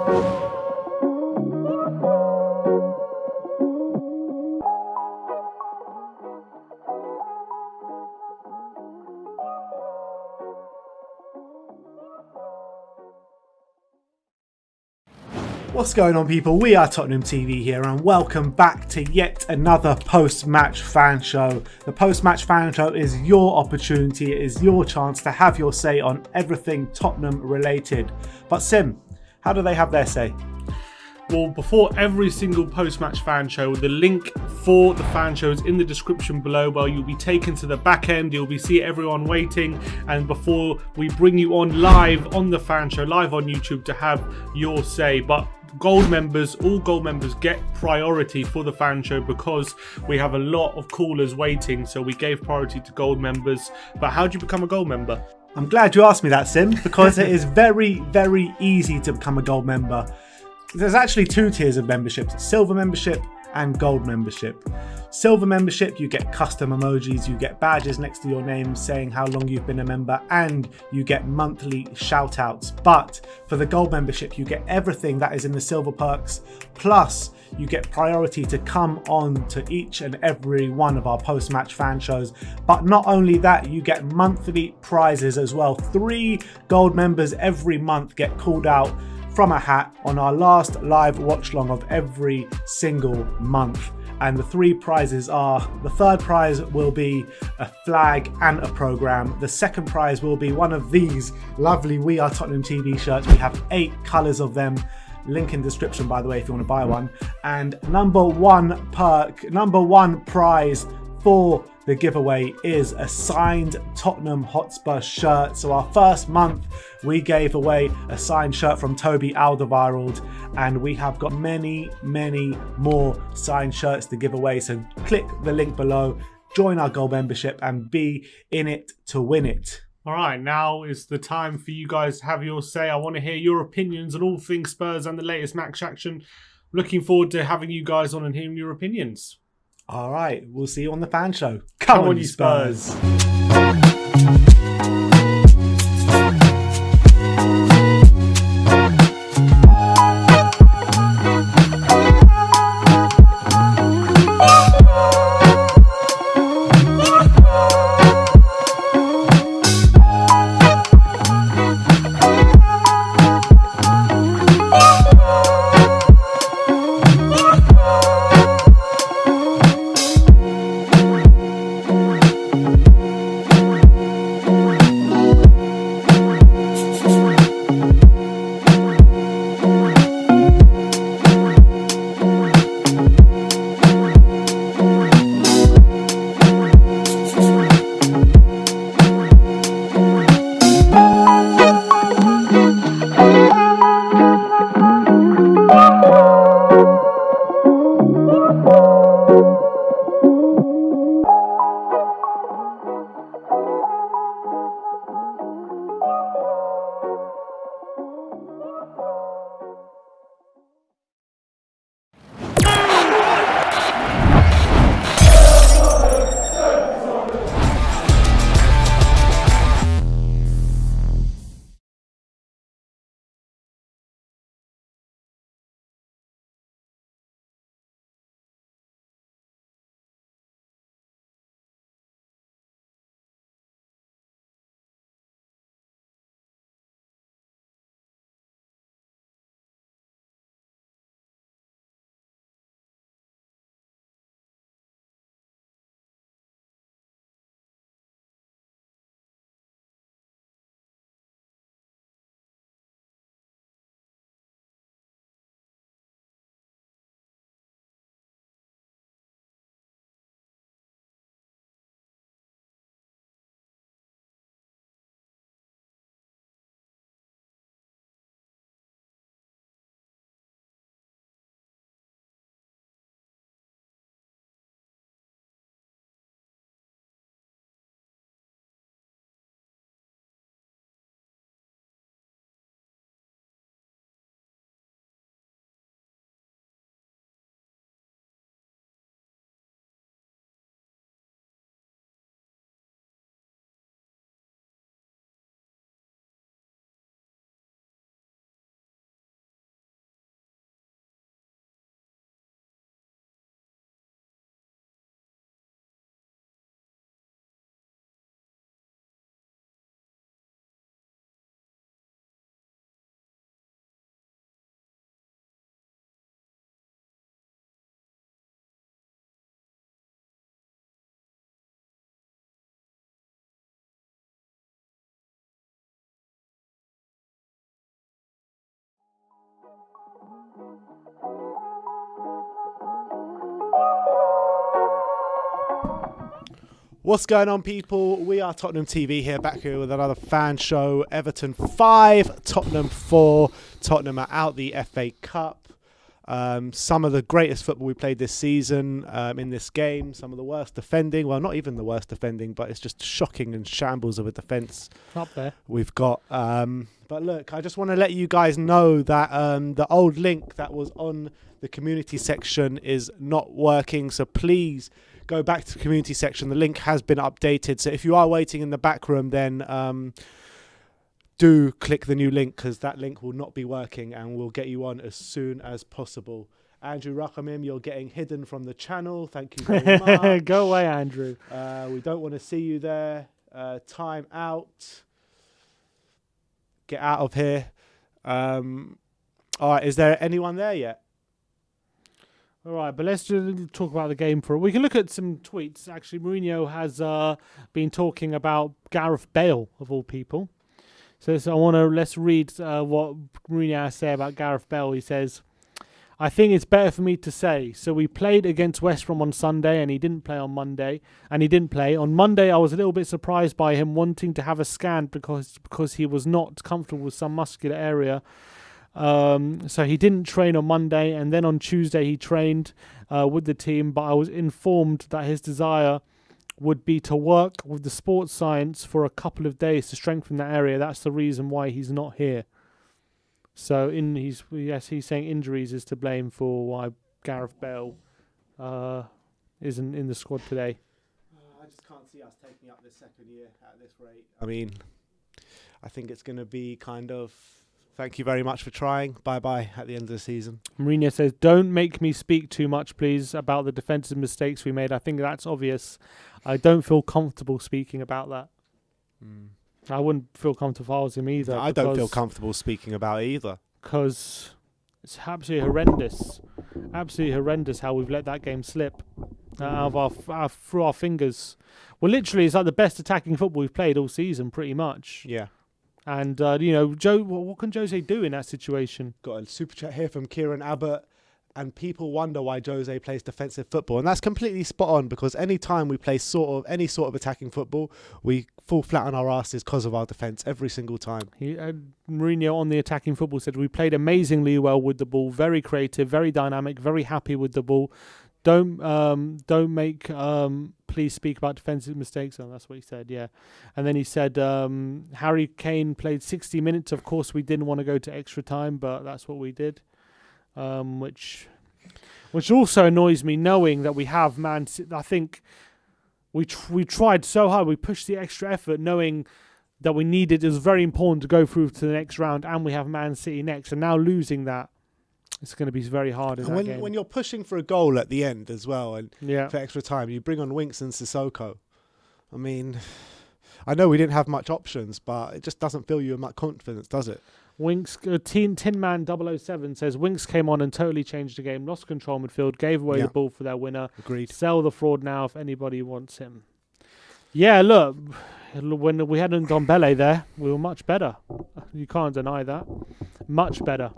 What's going on, people? We are Tottenham TV here, and welcome back to yet another post-match fan show. The post-match fan show is your opportunity, it is your chance to have your say on everything Tottenham related. But Sim, how do they have their say? Well, before every single post-match fan show, the link for the fan show is in the description below, where you'll be taken to the back end, you'll be see everyone waiting, and before we bring you on live on the fan show, live on YouTube, to have your say. But gold members, all gold members get priority for the fan show because we have a lot of callers waiting, so we gave priority to gold members. But how do you become a gold member? I'm glad you asked me that, Sim, because it is very, very easy to become a gold member. There's actually two tiers of memberships: silver membership and gold membership. Silver membership, you get custom emojis, you get badges next to your name saying how long you've been a member, and you get monthly shout outs. But for the gold membership, you get everything that is in the silver perks, plus you get priority to come on to each and every one of our post-match fan shows. But not only that, you get monthly prizes as well. 3 gold members every month get called out from a hat on our last live watch long of every single month. And the 3 prizes are: the third prize will be a flag and a programme. The second prize will be one of these lovely We Are Tottenham TV shirts. We have 8 colours of them. Link in description, by the way, if you want to buy one. And number one prize for the giveaway is a signed Tottenham Hotspur shirt. So our first month we gave away a signed shirt from Toby Alderweireld, and we have got many more signed shirts to give away. So click the link below, join our gold membership, and be in it to win it. All right, now is the time for you guys to have your say. I want to hear your opinions on all things Spurs and the latest match action. Looking forward to having you guys on and hearing your opinions. All right, we'll see you on the fan show. Come on, you Spurs. What's going on, people? We are Tottenham TV here, back here with another fan show. Everton 5, Tottenham 4. Tottenham are out the FA Cup. Some of the greatest football we played this season in this game. Some of the worst defending. Well, not even the worst defending, but it's just shocking and shambles of a defence. Up there. We've got. But look, I just want to let you guys know that the old link that was on the community section is not working. So please go back to the community section. The link has been updated. So if you are waiting in the back room, then do click the new link, because that link will not be working, and we'll get you on as soon as possible. Andrew Rakamim, you're getting hidden from the channel. Thank you very much. Go away, Andrew. We don't want to see you there. Time out. Get out of here. All right, is there anyone there yet? All right, but let's just talk about the game for. We can look at some tweets. Actually, Mourinho has been talking about Gareth Bale, of all people. So let's read what Mourinho has to say about Gareth Bale. He says, "I think it's better for me to say. So we played against West Brom on Sunday, and he didn't play on Monday. And he didn't play on Monday. I was a little bit surprised by him wanting to have a scan because he was not comfortable with some muscular area. So he didn't train on Monday, and then on Tuesday he trained with the team. But I was informed that his desire would be to work with the sports science for a couple of days to strengthen that area. That's the reason why he's not here." So he's saying injuries is to blame for why Gareth Bale isn't in the squad today. I just can't see us taking up this second year at this rate. I mean, I think it's going to be kind of, thank you very much for trying, bye-bye at the end of the season. Mourinho says, "Don't make me speak too much, please, about the defensive mistakes we made. I think that's obvious. I don't feel comfortable speaking about that." I wouldn't feel comfortable if I was him either. I don't feel comfortable speaking about it either. Because it's absolutely horrendous. Absolutely horrendous how we've let that game slip out of through our fingers. Well, literally, it's like the best attacking football we've played all season, pretty much. Yeah. And, what can Jose do in that situation? Got a super chat here from Kieran Abbott. And people wonder why Jose plays defensive football. And that's completely spot on, because any time we play any sort of attacking football, we fall flat on our asses because of our defence every single time. Mourinho on the attacking football said, "We played amazingly well with the ball, very creative, very dynamic, very happy with the ball. Don't make please speak about defensive mistakes." And that's what he said, yeah. And then he said, Harry Kane played 60 minutes. Of course, we didn't want to go to extra time, but that's what we did. Which also annoys me, knowing that we have Man City. I think we tried so hard, we pushed the extra effort, knowing that it was very important to go through to the next round, and we have Man City next, and now losing that, it's going to be very hard in that game. When you're pushing for a goal at the end as well, and for extra time, you bring on Winks and Sissoko. I mean, I know we didn't have much options, but it just doesn't fill you with much confidence, does it? Winks, Tin Man 007 says, "Winks came on and totally changed the game, lost control midfield, gave away the ball for their winner. Agreed. Sell the fraud now if anybody wants him." Yeah, look, when we had Ndombele there, we were much better. You can't deny that. Much better.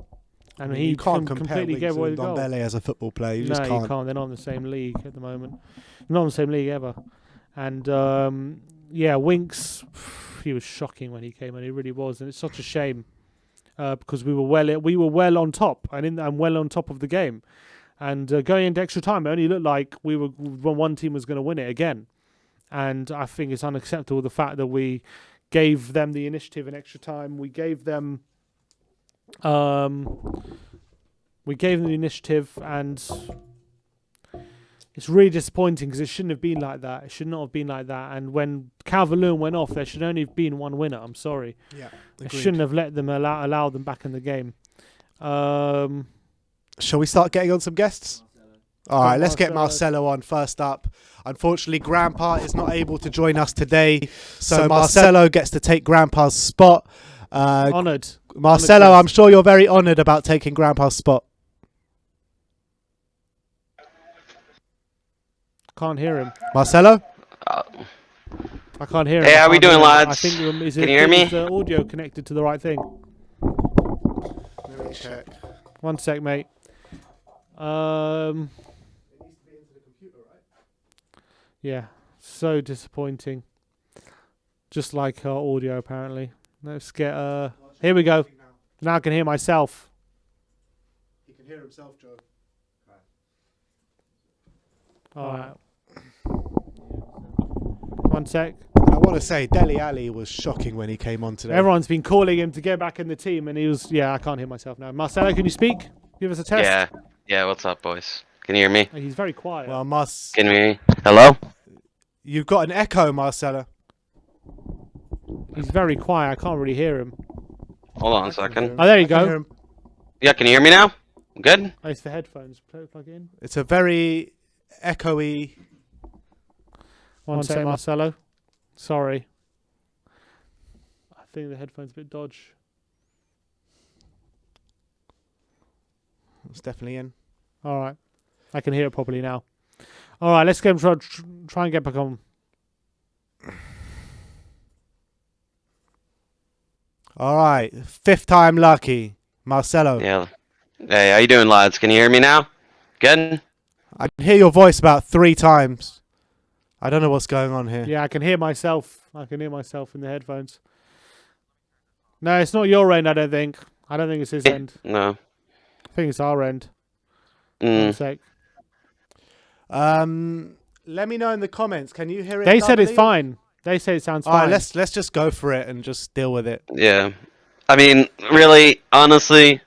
And he you can't completely gave away the goal. Ndombele as a football player. You just can't. You can't. They're not in the same league at the moment. Not in the same league ever. And Winks, he was shocking when he came in. He really was, and it's such a shame. Because we were well on top and well on top of the game, and going into extra time, it only looked like one team was going to win it again, and I think it's unacceptable the fact that we gave them the initiative in extra time. We gave them the initiative, and it's really disappointing because it shouldn't have been like that. It should not have been like that. And when Calvert-Lewin went off, there should only have been one winner. I'm sorry. Yeah, I shouldn't have let them allow them back in the game. Shall we start getting on some guests? All right, let's get Marcelo on first up. Unfortunately, Grandpa is not able to join us today, so Marcelo gets to take Grandpa's spot. Honoured. Marcelo, I'm sure you're very honoured about taking Grandpa's spot. Can't hear him. Marcelo? I can't hear him. Hey, how we doing, lads? I think Can you hear me? Is the audio connected to the right thing? Let me check. One sec, mate. It needs to be into the computer, right? Yeah. So disappointing. Just like our audio, apparently. Let's get... Here we go. Now I can hear myself. He can hear himself, Joe. Alright. 1 sec. I want to say Dele Alli was shocking when he came on today. Everyone's been calling him to get back in the team, and he was... Yeah, I can't hear myself now. Marcelo, can you speak? Give us a test. Yeah. Yeah, what's up, boys? Can you hear me? He's very quiet. Well, Can you hear me? Hello? you've got an echo, Marcelo. He's very quiet. I can't really hear him. Hold on a second. Oh, there you I can hear go. him. Yeah, can you hear me now? Good? Oh, it's the headphones. Plug it in. It's a very echoey. 1 sec, Marcelo. Sorry. I think the headphone's a bit dodge. It's definitely in. All right. I can hear it properly now. All right, let's go and try and get back on. All right, 5th time lucky, Marcelo. Yeah. Hey, how you doing, lads? Can you hear me now? Good? I can hear your voice about 3 times. I don't know what's going on here. Yeah, I can hear myself. I can hear myself in the headphones. No, it's not your end, I don't think. I don't think it's his end. No. I think it's our end. 1 Mm. sec. Let me know in the comments. Can you hear it? They said it's lovely? fine. They say it sounds All fine. right, let's just go for it and just deal with it. Yeah. I mean, really, honestly,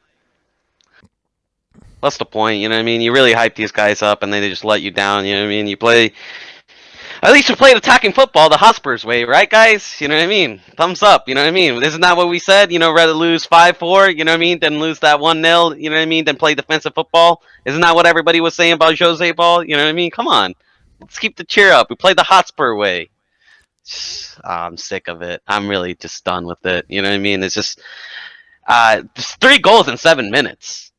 what's the point? You know what I mean? You really hype these guys up and then they just let you down. You know what I mean? You play... At least you played attacking football the Hotspurs way, right, guys? You know what I mean? Thumbs up, you know what I mean? Isn't that what we said? You know, rather lose 5-4, you know what I mean, than lose that 1-0, you know what I mean, than play defensive football? Isn't that what everybody was saying about Jose Ball? You know what I mean? Come on. Let's keep the cheer up. We played the Hotspur way. I'm sick of it. I'm really just done with it. You know what I mean? It's just 3 goals in 7 minutes.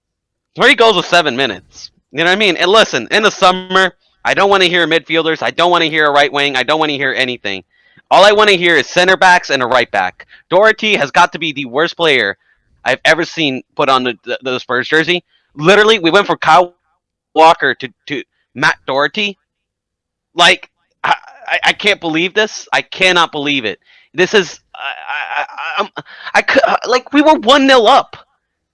3 goals in 7 minutes. You know what I mean? And listen, in the summer... I don't want to hear midfielders. I don't want to hear a right wing. I don't want to hear anything. All I want to hear is center backs and a right back. Doherty has got to be the worst player I've ever seen put on the Spurs jersey. Literally, we went from Kyle Walker to Matt Doherty. Like, I can't believe this. I cannot believe it. This is like we were 1-0 up.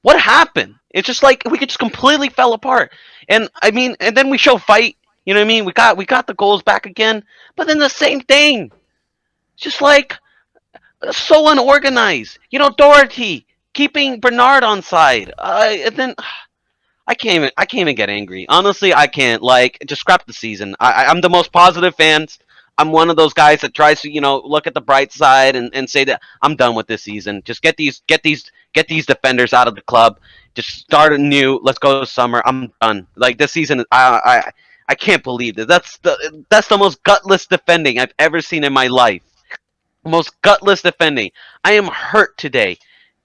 What happened? It's just like we just completely fell apart. And I mean, and then we show fight. You know what I mean? We got the goals back again, but then the same thing. It's just like so unorganized. You know, Doherty keeping Bernard on side, and then I can't even get angry. Honestly, I can't. Like, just scrap the season. I'm the most positive fans. I'm one of those guys that tries to, you know, look at the bright side and say that I'm done with this season. Just get these defenders out of the club. Just start anew. Let's go to summer. I'm done. Like, this season, I can't believe this. That's the most gutless defending I've ever seen in my life. Most gutless defending. I am hurt today.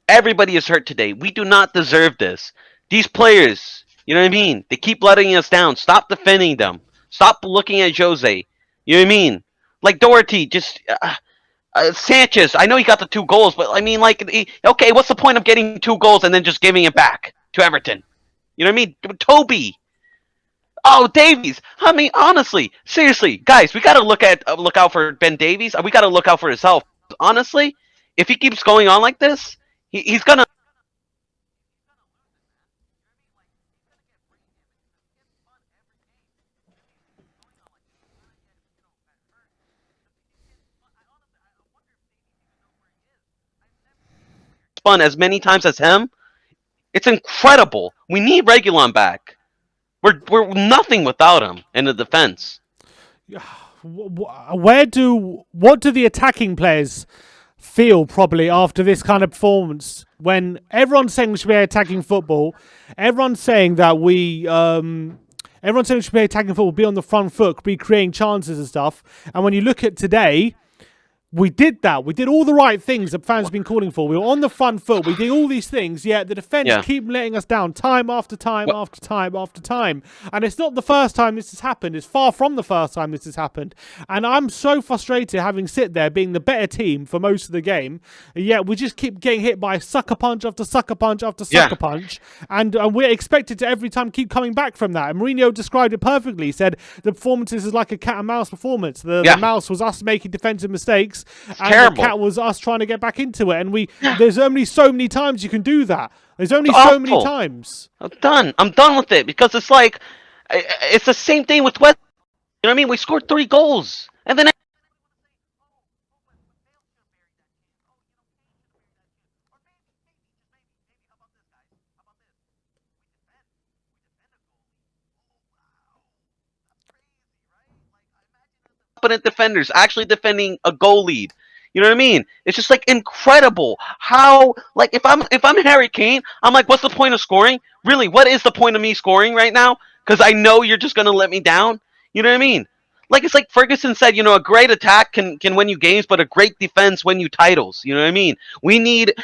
Everybody is hurt today. We do not deserve this. These players, you know what I mean? They keep letting us down. Stop defending them. Stop looking at Jose. You know what I mean? Like Doherty, just Sanchez. I know he got the 2 goals, but I mean, like, okay, what's the point of getting 2 goals and then just giving it back to Everton? You know what I mean? Toby. Oh, Davies. I mean, honestly, seriously, guys, we got to look out for Ben Davies. We got to look out for his health. Honestly, if he keeps going on like this, he's going to spun as many times as him. It's incredible. We need Reguilon back. We're nothing without him in the defense. What do the attacking players feel probably after this kind of performance? When everyone's saying we should be attacking football, everyone's saying that everyone's saying we should be attacking football, be on the front foot, be creating chances and stuff. And when you look at today, We did that. We did all the right things that fans have been calling for. We were on the front foot. We did all these things, yet the defence keep letting us down time after time after time after time. And it's not the first time this has happened. It's far from the first time this has happened. And I'm so frustrated having sit there being the better team for most of the game, yet we just keep getting hit by sucker punch after sucker punch after sucker punch. And we're expected to every time keep coming back from that. And Mourinho described it perfectly. He said the performances is like a cat and mouse performance. The mouse was us making defensive mistakes. And terrible. The cat was us trying to get back into it, and there's only so many times you can do that. There's only so many times. I'm done with it, because it's like it's the same thing with West. You know what I mean? We scored 3 goals, and then competent defenders actually defending a goal lead. You know what I mean? It's just like incredible how, like, if I'm Harry Kane, I'm like, what's the point of scoring? Really, what is the point of me scoring right now? Because I know you're just gonna let me down. You know what I mean? Like, it's like Ferguson said, you know, a great attack can win you games, but a great defense win you titles. You know what I mean? We need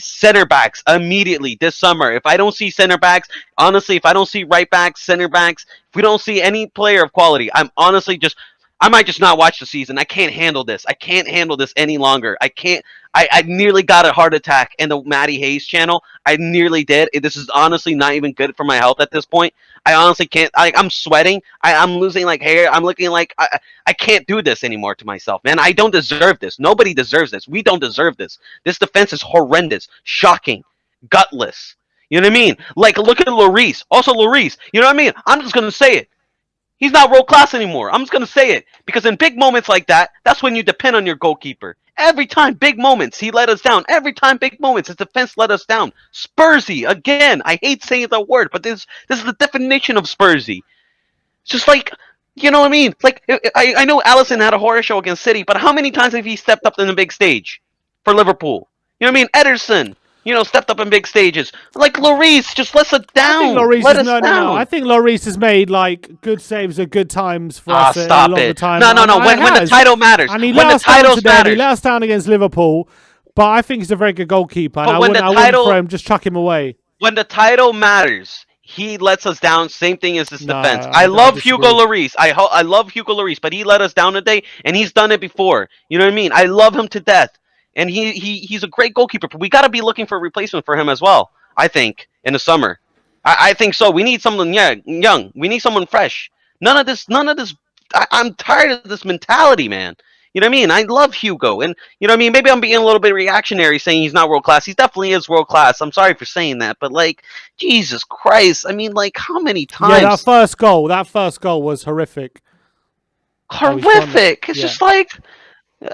center backs immediately this summer. If I don't see center backs, honestly, if I don't see right backs, center backs, if we don't see any player of quality, I might just not watch the season. I can't handle this. I can't handle this any longer. I nearly got a heart attack in the Matty Hayes channel. I nearly did. This is honestly not even good for my health at this point. I honestly can't. I'm sweating. I'm losing like hair. I'm looking like I can't do this anymore to myself, man. I don't deserve this. Nobody deserves this. We don't deserve this. This defense is horrendous, shocking, gutless. You know what I mean? Like, look at Lloris. Also Lloris. You know what I mean? I'm just going to say it. He's not world class anymore. I'm just going to say it. Because in big moments like that, that's when you depend on your goalkeeper. Every time, big moments, he let us down. Every time, big moments, his defense let us down. Spursy, again. I hate saying the word, but this is the definition of Spursy. It's just like, you know what I mean? Like, I know Alisson had a horror show against City, but how many times have he stepped up in the big stage for Liverpool? You know what I mean? Ederson. You know, stepped up in big stages. Like Lloris, just let us down. No. I think Lloris has made like good saves at good times for us a lot of the time. No. When the title matters. And he when let the titles matter. He let us down against Liverpool, but I think he's a very good goalkeeper. And I wouldn't throw him, just chuck him away. When the title matters, he lets us down. Same thing as his defense. I love Hugo Lloris. I love Hugo Lloris, but he let us down today, and he's done it before. You know what I mean? I love him to death. And he's a great goalkeeper, but we got to be looking for a replacement for him as well, I think, in the summer. I think so. We need someone young. We need someone fresh. None of this. I'm tired of this mentality, man. You know what I mean? I love Hugo. And, you know what I mean? Maybe I'm being a little bit reactionary saying he's not world class. He definitely is world class. I'm sorry for saying that. But, like, Jesus Christ. I mean, like, how many times? Yeah, that first goal was horrific. Horrific. It's just like...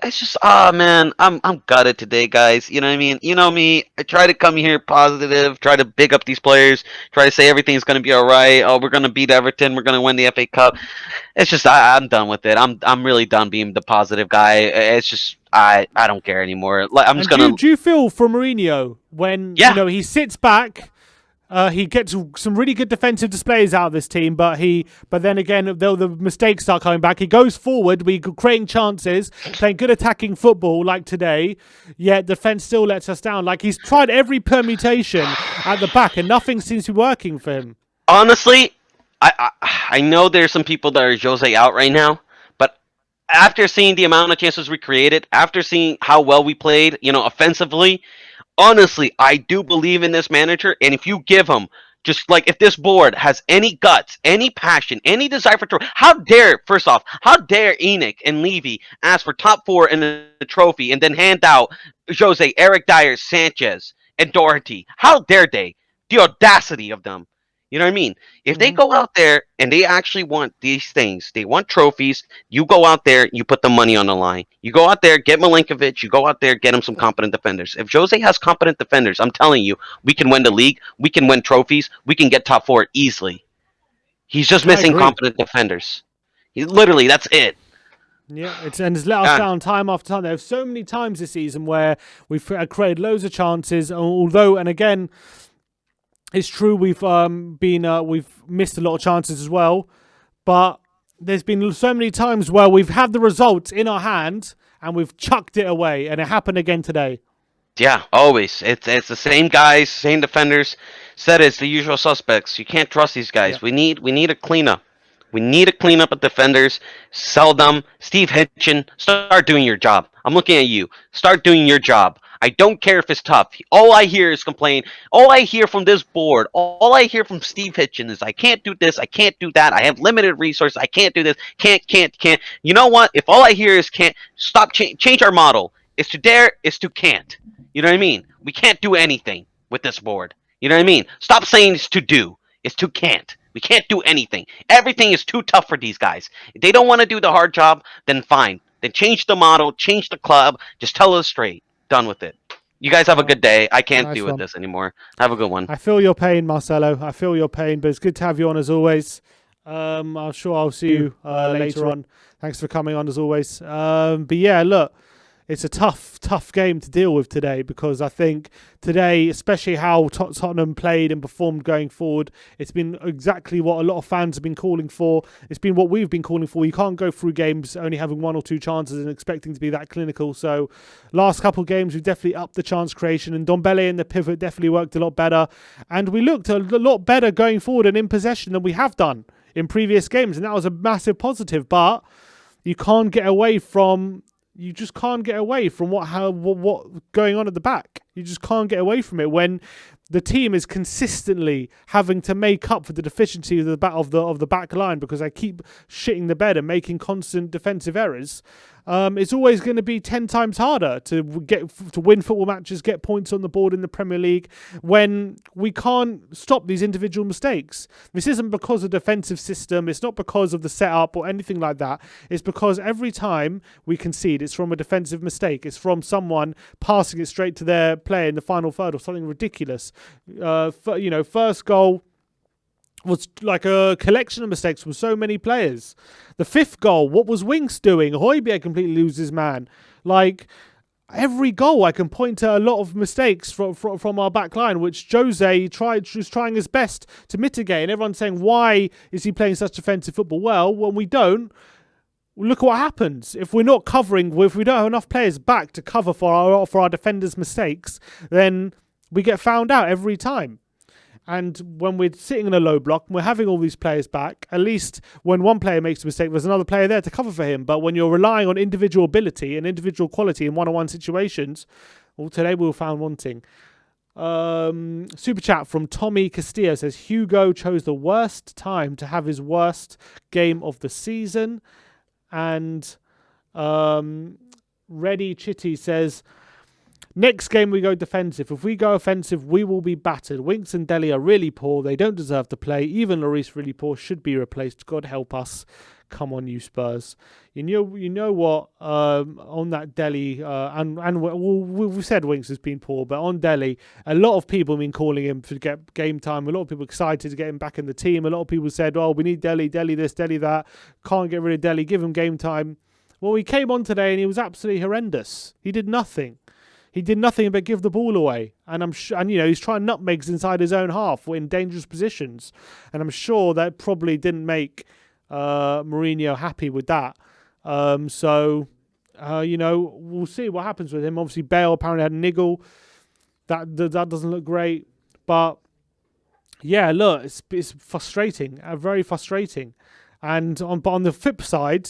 It's just, man, I'm gutted today, guys. You know what I mean? You know me. I try to come here positive, try to big up these players, try to say everything's going to be all right. Oh, we're going to beat Everton. We're going to win the FA Cup. It's just, I'm done with it. I'm really done being the positive guy. It's just, I don't care anymore. Like, I'm just going to... Do you feel for Mourinho when, you know, he sits back... he gets some really good defensive displays out of this team, but then again, the mistakes start coming back. He goes forward, we creating chances, playing good attacking football like today, yet defense still lets us down. Like, he's tried every permutation at the back, and nothing seems to be working for him. Honestly, I know there's some people that are Jose out right now, but after seeing the amount of chances we created, after seeing how well we played, you know, offensively. Honestly, I do believe in this manager, and if you give him, just like if this board has any guts, any passion, any desire for trophy, how dare Enoch and Levy ask for top 4 in the trophy and then hand out Jose, Eric Dyer, Sanchez, and Doherty? How dare they? The audacity of them. You know what I mean? If they go out there and they actually want these things, they want trophies, you go out there, you put the money on the line. You go out there, get Milinkovic, you go out there, get him some competent defenders. If Jose has competent defenders, I'm telling you, we can win the league, we can win trophies, we can get top 4 easily. He's just missing competent defenders. Literally, that's it. Yeah, it's let us down time after time. There have so many times this season where we've created loads of chances, although, and again... It's true we've missed a lot of chances as well, but there's been so many times where we've had the results in our hand and we've chucked it away, and it happened again today. Yeah, always. It's the same guys, same defenders. Said it's the usual suspects. You can't trust these guys. Yeah. We need a cleanup. We need a cleanup of defenders. Sell them. Steve Hitchen, start doing your job. I'm looking at you. Start doing your job. I don't care if it's tough. All I hear is complain. All I hear from this board, all I hear from Steve Hitchen is I can't do this, I can't do that, I have limited resources, I can't do this, can't. You know what? If all I hear is can't, stop, change our model. It's to dare, it's to can't. You know what I mean? We can't do anything with this board. You know what I mean? Stop saying it's to do. It's to can't. We can't do anything. Everything is too tough for these guys. If they don't want to do the hard job, then fine. Then change the model, change the club. Just tell us straight. Done with it. You guys have a good day. I can't deal with this anymore. Have a good one. I feel your pain, Marcelo. I feel your pain, but it's good to have you on as always. I'm sure I'll see you later on. Thanks for coming on as always. But yeah, look, it's a tough game to deal with today, because I think today, especially how Tottenham played and performed going forward, it's been exactly what a lot of fans have been calling for. It's been what we've been calling for. You can't go through games only having 1 or 2 chances and expecting to be that clinical. So last couple of games, we've definitely upped the chance creation, and Ndombele in the pivot definitely worked a lot better. And we looked a lot better going forward and in possession than we have done in previous games. And that was a massive positive. But you can't get away from... You just can't get away from what going on at the back. You just can't get away from it when the team is consistently having to make up for the deficiency of the back line, because they keep shitting the bed and making constant defensive errors. It's always going to be 10 times harder to win football matches, get points on the board in the Premier League, when we can't stop these individual mistakes. This isn't because of the defensive system. It's not because of the setup or anything like that. It's because every time we concede, it's from a defensive mistake. It's from someone passing it straight to their player in the final third or something ridiculous. First goal was like a collection of mistakes from so many players. The 5th goal, what was Winks doing? Højbjerg completely loses his man. Like, every goal I can point to a lot of mistakes from our back line, which Jose was trying his best to mitigate. And everyone's saying, why is he playing such defensive football? Well, when we don't, look what happens. If we're not covering, if we don't have enough players back to cover for our defenders' mistakes, then we get found out every time. And when we're sitting in a low block and we're having all these players back, at least when one player makes a mistake, there's another player there to cover for him. But when you're relying on individual ability and individual quality in one-on-one situations, well, today we were found wanting. Super chat from Tommy Castillo says, Hugo chose the worst time to have his worst game of the season. And Reddy Chitty says, next game we go defensive. If we go offensive, we will be battered. Winks and Dele are really poor. They don't deserve to play. Even Lloris really poor. Should be replaced. God help us. Come on, you Spurs. You know what? On that Dele, we've said Winks has been poor, but on Dele, a lot of people have been calling him to get game time. A lot of people excited to get him back in the team. A lot of people said, "Oh, we need Dele this, Dele that. Can't get rid of Dele. Give him game time." Well, he came on today and he was absolutely horrendous. He did nothing. He did nothing but give the ball away, and he's trying nutmegs inside his own half in dangerous positions, and I'm sure that probably didn't make Mourinho happy with that. We'll see what happens with him. Obviously, Bale apparently had a niggle. That doesn't look great, but yeah, look, it's frustrating, very frustrating. And on the flip side,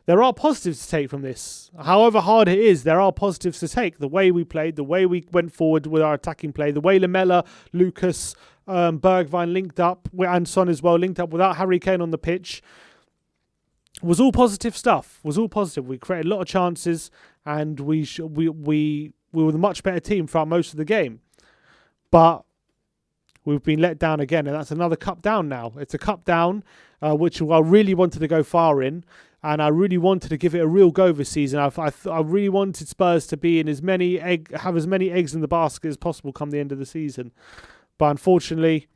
there are positives to take from this. However hard it is, there are positives to take. The way we played, the way we went forward with our attacking play, the way Lamella, Lucas, Bergwijn linked up, and Son as well, linked up without Harry Kane on the pitch, was all positive stuff. Was all positive. We created a lot of chances, and we were the much better team throughout most of the game. But we've been let down again, and that's another cup down now. It's a cup down, which I really wanted to go far in. And I really wanted to give it a real go this season. I really wanted Spurs to be in have as many eggs in the basket as possible come the end of the season. But unfortunately,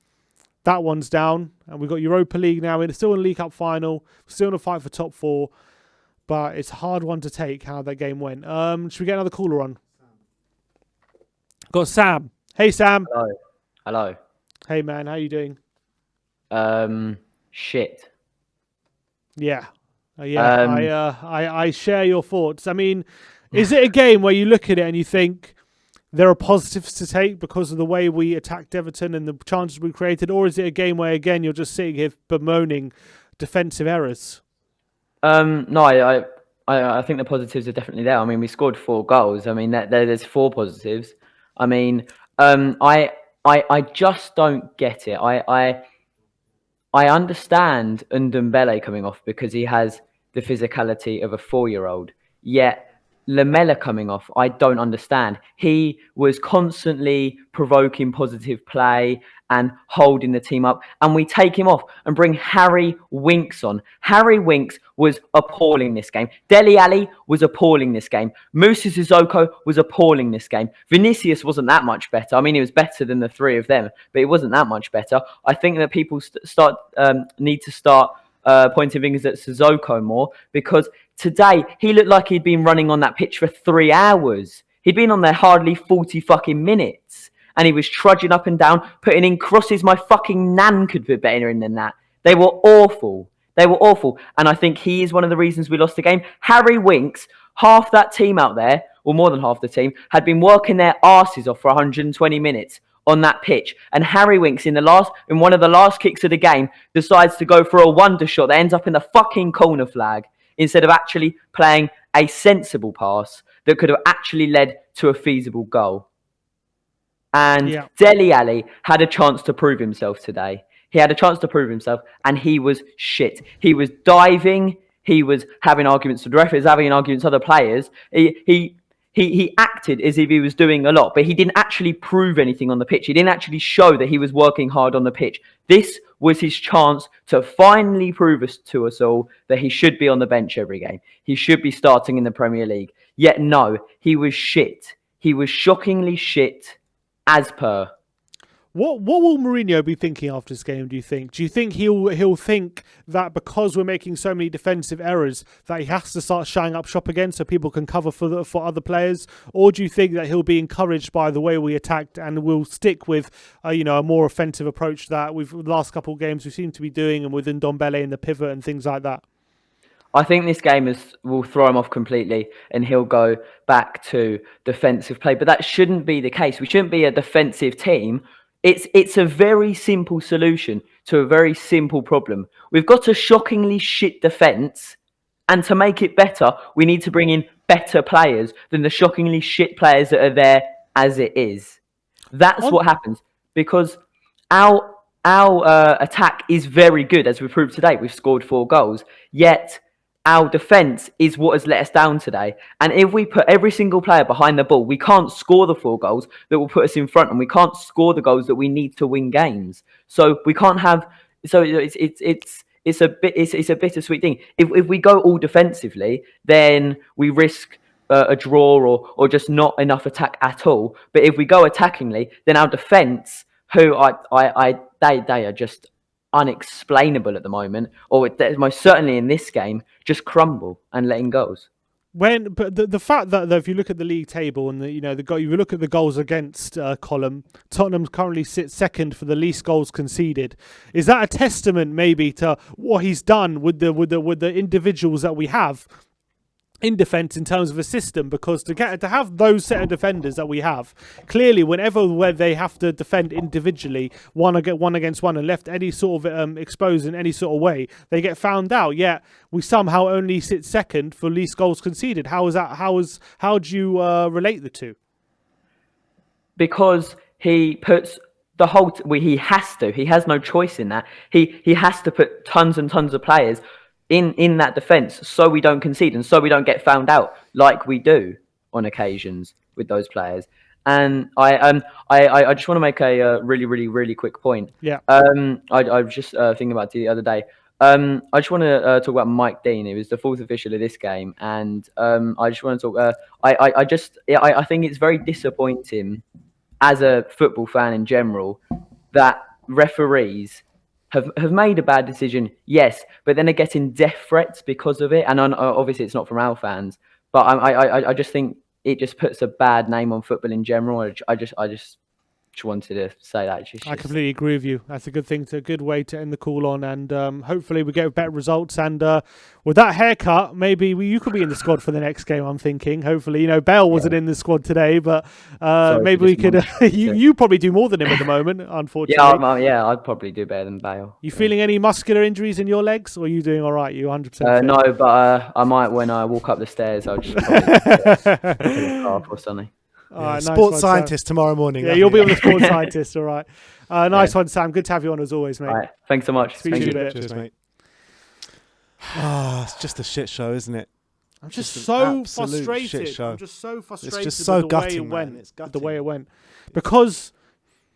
that one's down. And we've got Europa League now. We're still in the League Cup final. Still in a fight for top 4. But it's a hard one to take how that game went. Should we get another caller on? Got Sam. Hey, Sam. Hello. Hey, man. How you doing? Shit. Yeah. I share your thoughts. I mean, is it a game where you look at it and you think there are positives to take because of the way we attacked Everton and the chances we created, or is it a game where again you're just sitting here bemoaning defensive errors? No, I think the positives are definitely there. I mean, we scored 4 goals. I mean, there's 4 positives. I mean, I just don't get it. I understand Ndombele coming off because he has the physicality of a 4-year-old. Yet Lamella coming off, I don't understand. He was constantly provoking positive play and holding the team up, and we take him off and bring Harry Winks on. Harry Winks was appalling this game. Dele Alli was appalling this game. Moussa Sissoko was appalling this game. Vinicius wasn't that much better. I mean, he was better than the 3 of them, but he wasn't that much better. I think that people need to start pointing fingers at Sissoko more, because today he looked like he'd been running on that pitch for 3 hours. He'd been on there hardly 40 fucking minutes. And he was trudging up and down, putting in crosses my fucking nan could put better in than that. They were awful. They were awful. And I think he is one of the reasons we lost the game. Harry Winks, half that team out there, or more than half the team, had been working their arses off for 120 minutes on that pitch. And Harry Winks, in one of the last kicks of the game, decides to go for a wonder shot that ends up in the fucking corner flag, instead of actually playing a sensible pass that could have actually led to a feasible goal. And Dele Alli had a chance to prove himself today. He had a chance to prove himself, and he was shit. He was diving. He was having arguments with the referees, having arguments with other players. He acted as if he was doing a lot, but he didn't actually prove anything on the pitch. He didn't actually show that he was working hard on the pitch. This was his chance to finally prove to us all that he should be on the bench every game. He should be starting in the Premier League. Yet no, he was shit. He was shockingly shit. As per. What will Mourinho be thinking after this game, do you think? Do you think he'll think that because we're making so many defensive errors that he has to start shutting up shop again so people can cover for other players? Or do you think that he'll be encouraged by the way we attacked and will stick with a more offensive approach that the last couple of games we seem to be doing, and with Ndombele and the pivot and things like that? I think this game will throw him off completely and he'll go back to defensive play. But that shouldn't be the case. We shouldn't be a defensive team. It's a very simple solution to a very simple problem. We've got a shockingly shit defence, and to make it better, we need to bring in better players than the shockingly shit players that are there as it is. That's what happens, because our attack is very good, as we proved today. We've scored 4 goals, yet our defence is what has let us down today. And if we put every single player behind the ball, we can't score the 4 goals that will put us in front, and we can't score the goals that we need to win games. So we can't have. So it's a bittersweet thing. If we go all defensively, then we risk a draw or just not enough attack at all. But if we go attackingly, then our defence, who they are just unexplainable at the moment, or most certainly in this game, just crumble and letting goals. But the fact that if you look at the league table and you look at the goals against column, Tottenham currently sits second for the least goals conceded. Is that a testament maybe to what he's done with the individuals that we have in defence in terms of a system? Because to have those set of defenders that we have, clearly where they have to defend individually, one against one, and left any sort of exposed in any sort of way, they get found out. Yet we somehow only sit second for least goals conceded. How is that? How do you relate the two? Because he puts the whole. He has to. He has no choice in that. He has to put tons and tons of players in that defence, so we don't concede and so we don't get found out like we do on occasions with those players. And I just want to make a really quick point. Yeah. I was just thinking about it the other day. I just want to talk about Mike Dean, who was the 4th official of this game, and I just want to talk. I think it's very disappointing as a football fan in general that referees have made a bad decision, yes, but then they're getting death threats because of it. And obviously it's not from our fans, but I just think it just puts a bad name on football in general. I just just wanted to say that. I completely agree with you. That's a good thing. It's a good way to end the call on, and hopefully we get better results. And with that haircut, maybe you could be in the squad for the next game. I'm thinking. Hopefully, Bale wasn't in the squad today, but maybe we could. You probably do more than him at the moment, unfortunately. Yeah, I'd probably do better than Bale. You feeling any muscular injuries in your legs, or are you doing all right? You 100%? No, but I might when I walk up the stairs. I'll just probably calf or something. Right, sports scientist tomorrow morning. Yeah, you'll be with the sports scientist. All right. Nice one, Sam. Good to have you on as always, mate. All right. Thanks so much. Thank you. Cheers, mate. It's just a shit show, isn't it? I'm just so frustrated. I'm just so frustrated with the way it went. Because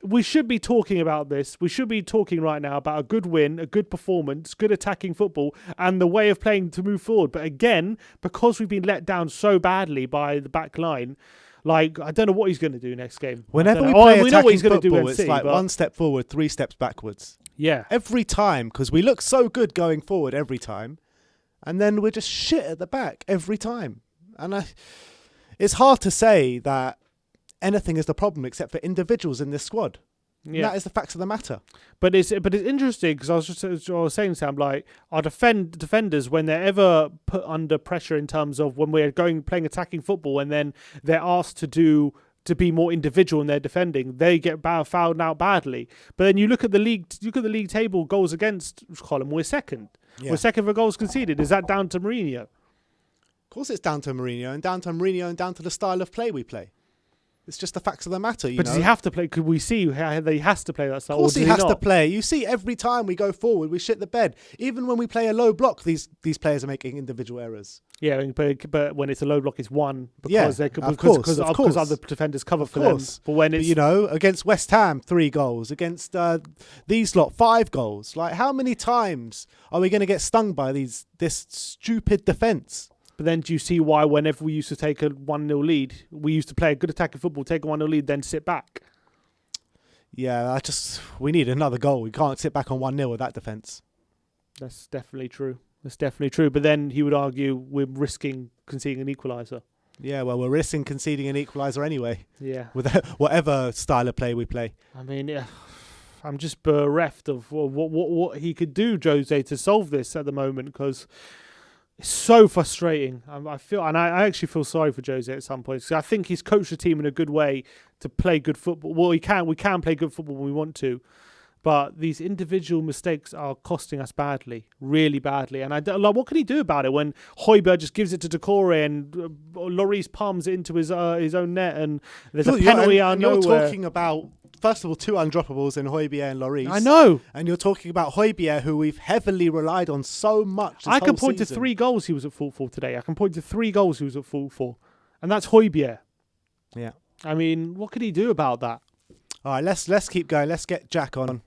we should be talking about this. We should be talking right now about a good win, a good performance, good attacking football, and the way of playing to move forward. But again, because we've been let down so badly by the back line, I don't know what he's going to do next game. Whenever we play attacking football, it's like 1 step forward, 3 steps backwards. Yeah. Every time, because we look so good going forward every time, and then we're just shit at the back every time. And it's hard to say that anything is the problem except for individuals in this squad. Yeah. And that is the facts of the matter. But it's interesting because I was saying, Sam, our defenders, when they're ever put under pressure in terms of when we're playing attacking football and then they're asked to be more individual in their defending, they get fouled out badly. But then you look at the league table goals against column, we're second. Yeah. We're second for goals conceded. Is that down to Mourinho? Of course it's down to Mourinho and down to the style of play we play. It's just the facts of the matter, But does he have to play? Could we see that he has to play that style? Of course he has to play. You see, every time we go forward, we shit the bed. Even when we play a low block, these players are making individual errors. Yeah, but when it's a low block, it's one because other defenders cover for them. But when it's against West Ham, 3 goals. Against these lot, 5 goals. How many times are we going to get stung by this stupid defence? But then do you see why whenever we used to take a 1-0 lead, we used to play a good attacking football, take a 1-0 lead, then sit back? Yeah, we need another goal. We can't sit back on 1-0 with that defence. That's definitely true. But then he would argue we're risking conceding an equaliser. Yeah, well, we're risking conceding an equaliser anyway. Yeah. With whatever style of play we play. I mean, yeah, I'm just bereft of what he could do, Jose, to solve this at the moment because it's so frustrating. I actually feel sorry for Jose at some points because I think he's coached the team in a good way to play good football. Well, we can play good football when we want to, but these individual mistakes are costing us badly, really badly. And what can he do about it when Højbjerg just gives it to Decore and Lloris palms it into his own net and there's a penalty out of nowhere. You're talking about, first of all, 2 undroppables in Højbjerg and Lloris. I know. And you're talking about Højbjerg, who we've heavily relied on so much I can point to 3 goals he was at fault for today. I can point to 3 goals he was at fault for. And that's Højbjerg. Yeah. I mean, what could he do about that? All right, let's keep going. Let's get Jack on.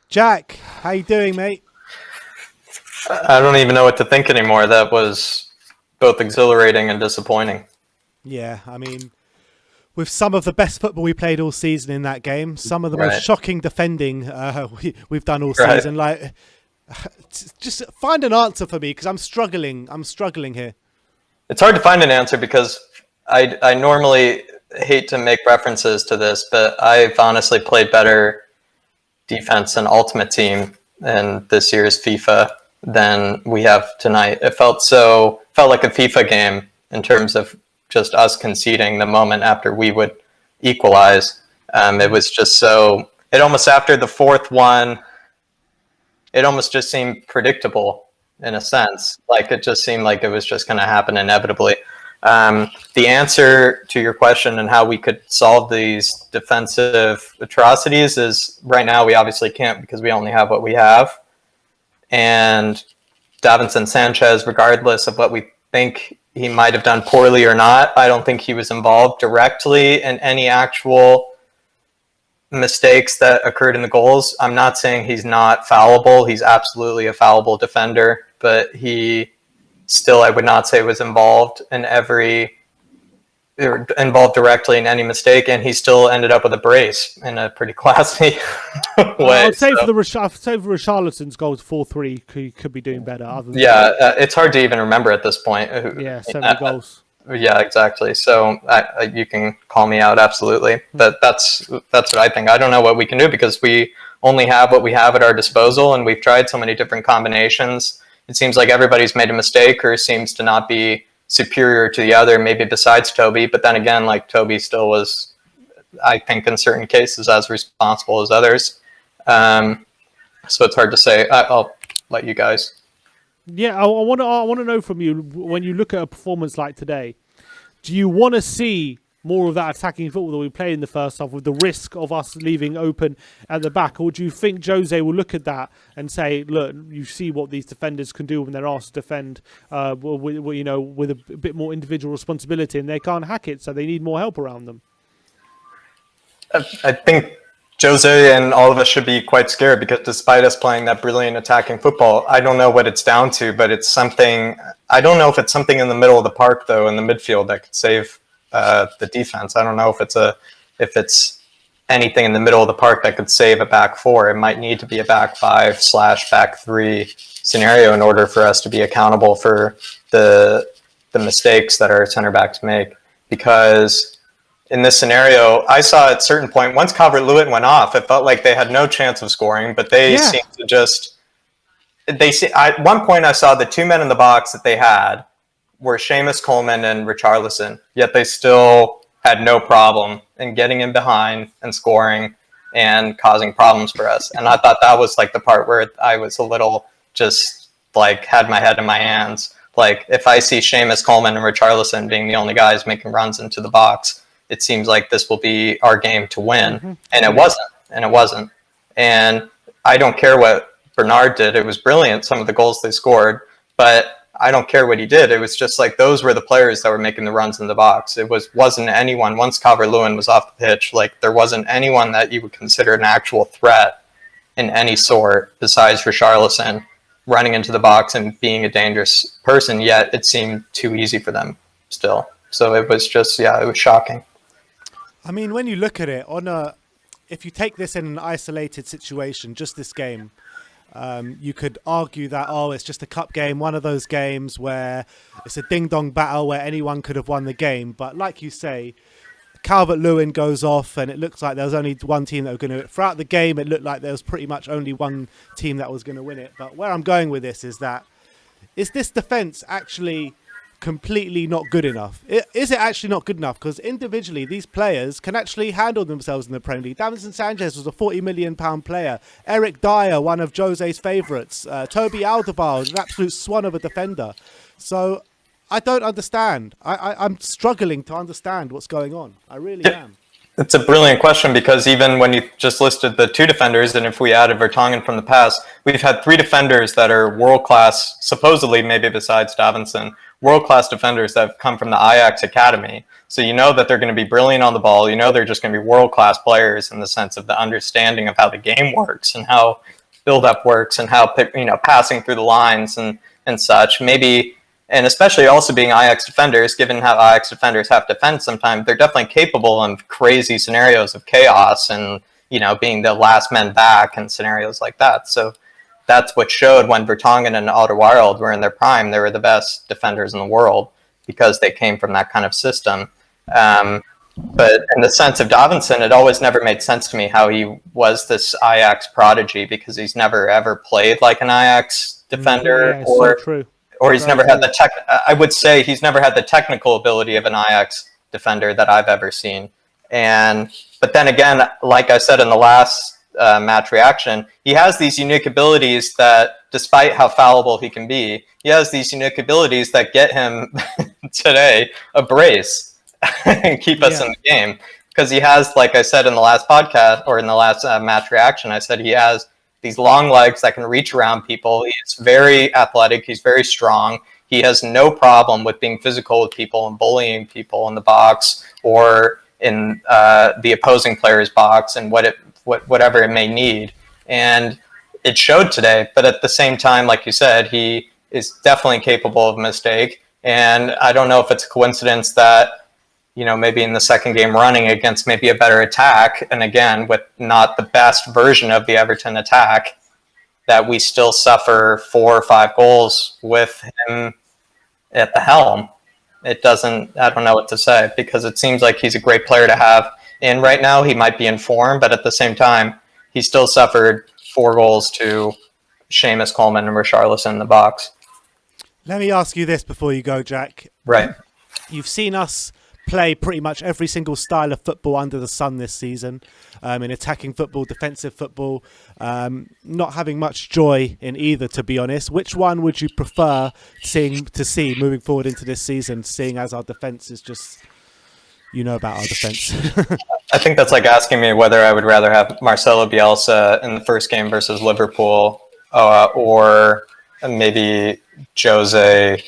Jack, how you doing, mate? I don't even know what to think anymore. That was both exhilarating and disappointing. Yeah, I mean, with some of the best football we played all season in that game, some of the most shocking defending we've done all season. Just find an answer for me because I'm struggling. I'm struggling here. It's hard to find an answer because I normally hate to make references to this, but I've honestly played better defense and Ultimate Team in this year's FIFA than we have tonight. It felt like a FIFA game in terms of just us conceding the moment after we would equalize. It was just it almost after the 4th one, it almost just seemed predictable in a sense. It just seemed like it was just going to happen inevitably. The answer to your question and how we could solve these defensive atrocities is right now we obviously can't because we only have what we have. And Davinson Sanchez, regardless of what we think he might have done poorly or not, I don't think he was involved directly in any actual mistakes that occurred in the goals. I'm not saying he's not fallible. He's absolutely a fallible defender, but he still, I would not say was involved directly in any mistake, and he still ended up with a brace in a pretty classy way. I'd say for Richarlison's goal 4-3, he could be doing better. Other than it's hard to even remember at this point. 7 goals. Yeah, exactly. So you can call me out, absolutely. But that's what I think. I don't know what we can do because we only have what we have at our disposal, and we've tried so many different combinations. It seems like everybody's made a mistake or seems to not be superior to the other, maybe besides Toby. But then again, like Toby still was, I think, in certain cases as responsible as others. So it's hard to say. I'll let you guys. Yeah, I want to know from you, when you look at a performance like today, do you want to see more of that attacking football that we played in the first half with the risk of us leaving open at the back? Or do you think Jose will look at that and say, look, you see what these defenders can do when they're asked to defend with a bit more individual responsibility, and they can't hack it, so they need more help around them? I think Jose and all of us should be quite scared because despite us playing that brilliant attacking football, I don't know what it's down to, but it's something. I don't know if it's something in the middle of the park, though, in the midfield that could save the defense. I don't know if it's anything in the middle of the park that could save a back four. It might need to be a back five / back three scenario in order for us to be accountable for the mistakes that our center backs make. Because in this scenario, I saw at a certain point, once Calvert-Lewin went off, it felt like they had no chance of scoring, but they seemed to just... At one point, I saw the two men in the box that they had were Seamus Coleman and Richarlison, yet they still had no problem in getting in behind and scoring and causing problems for us. And I thought that was like the part where I was a little just like had my head in my hands. Like if I see Seamus Coleman and Richarlison being the only guys making runs into the box, it seems like this will be our game to win. Mm-hmm. And it wasn't. And I don't care what Bernard did. It was brilliant, some of the goals they scored, but I don't care what he did. It was just like those were the players that were making the runs in the box. It wasn't anyone, once Calvert-Lewin was off the pitch, like there wasn't anyone that you would consider an actual threat in any sort besides Richarlison running into the box and being a dangerous person, yet it seemed too easy for them still. So it was just, it was shocking. I mean, when you look at it, if you take this in an isolated situation, just this game, you could argue that, it's just a cup game, one of those games where it's a ding-dong battle where anyone could have won the game. But like you say, Calvert-Lewin goes off and it looks like there was only one team that was going to... Throughout the game, it looked like there was pretty much only one team that was going to win it. But where I'm going with this is this defence actually completely not good enough? Is it actually not good enough? Because individually, these players can actually handle themselves in the Premier League. Davinson Sanchez was a £40 million player. Eric Dyer, one of Jose's favourites. Toby Alderweireld was an absolute swan of a defender. So I don't understand. I'm struggling to understand what's going on. I really am. It's a brilliant question because even when you just listed the two defenders, and if we added Vertonghen from the past, we've had three defenders that are world-class, supposedly maybe besides Davinson, world-class defenders that have come from the Ajax Academy. So you know that they're going to be brilliant on the ball. You know they're just going to be world-class players in the sense of the understanding of how the game works and how build-up works and how passing through the lines and such. Maybe, and especially also being Ajax defenders, given how Ajax defenders have to defend sometimes, they're definitely capable of crazy scenarios of chaos and being the last men back and scenarios like that. So that's what showed when Vertonghen and Alderweireld were in their prime. They were the best defenders in the world because they came from that kind of system. But in the sense of Davinson, it always never made sense to me how he was this Ajax prodigy because he's never ever played like an Ajax defender, or he's never had I would say he's never had the technical ability of an Ajax defender that I've ever seen. But then again, like I said in the last match reaction, he has these unique abilities that, despite how fallible he can be, he has these unique abilities that get him today a brace and keep us in the game. Because he has, like I said in the last podcast or in the last match reaction, I said he has these long legs that can reach around people. He's very athletic. He's very strong. He has no problem with being physical with people and bullying people in the box or in the opposing player's box and whatever it may need. And it showed today. But at the same time, like you said, he is definitely capable of a mistake. And I don't know if it's a coincidence that, maybe in the second game running against maybe a better attack, and again, with not the best version of the Everton attack, that we still suffer 4 or 5 goals with him at the helm. it doesn't, I don't know what to say, because it seems like he's a great player to have in right now. He might be in form, but at the same time, he still suffered 4 goals to Seamus Coleman and Richarlison in the box. Let me ask you this before you go, Jack. Right. You've seen us play pretty much every single style of football under the sun this season, in attacking football, defensive football, not having much joy in either, to be honest. Which one would you prefer to see moving forward into this season, seeing as our defence is just, you know about our defence? I think that's like asking me whether I would rather have Marcelo Bielsa in the first game versus Liverpool, or maybe Jose,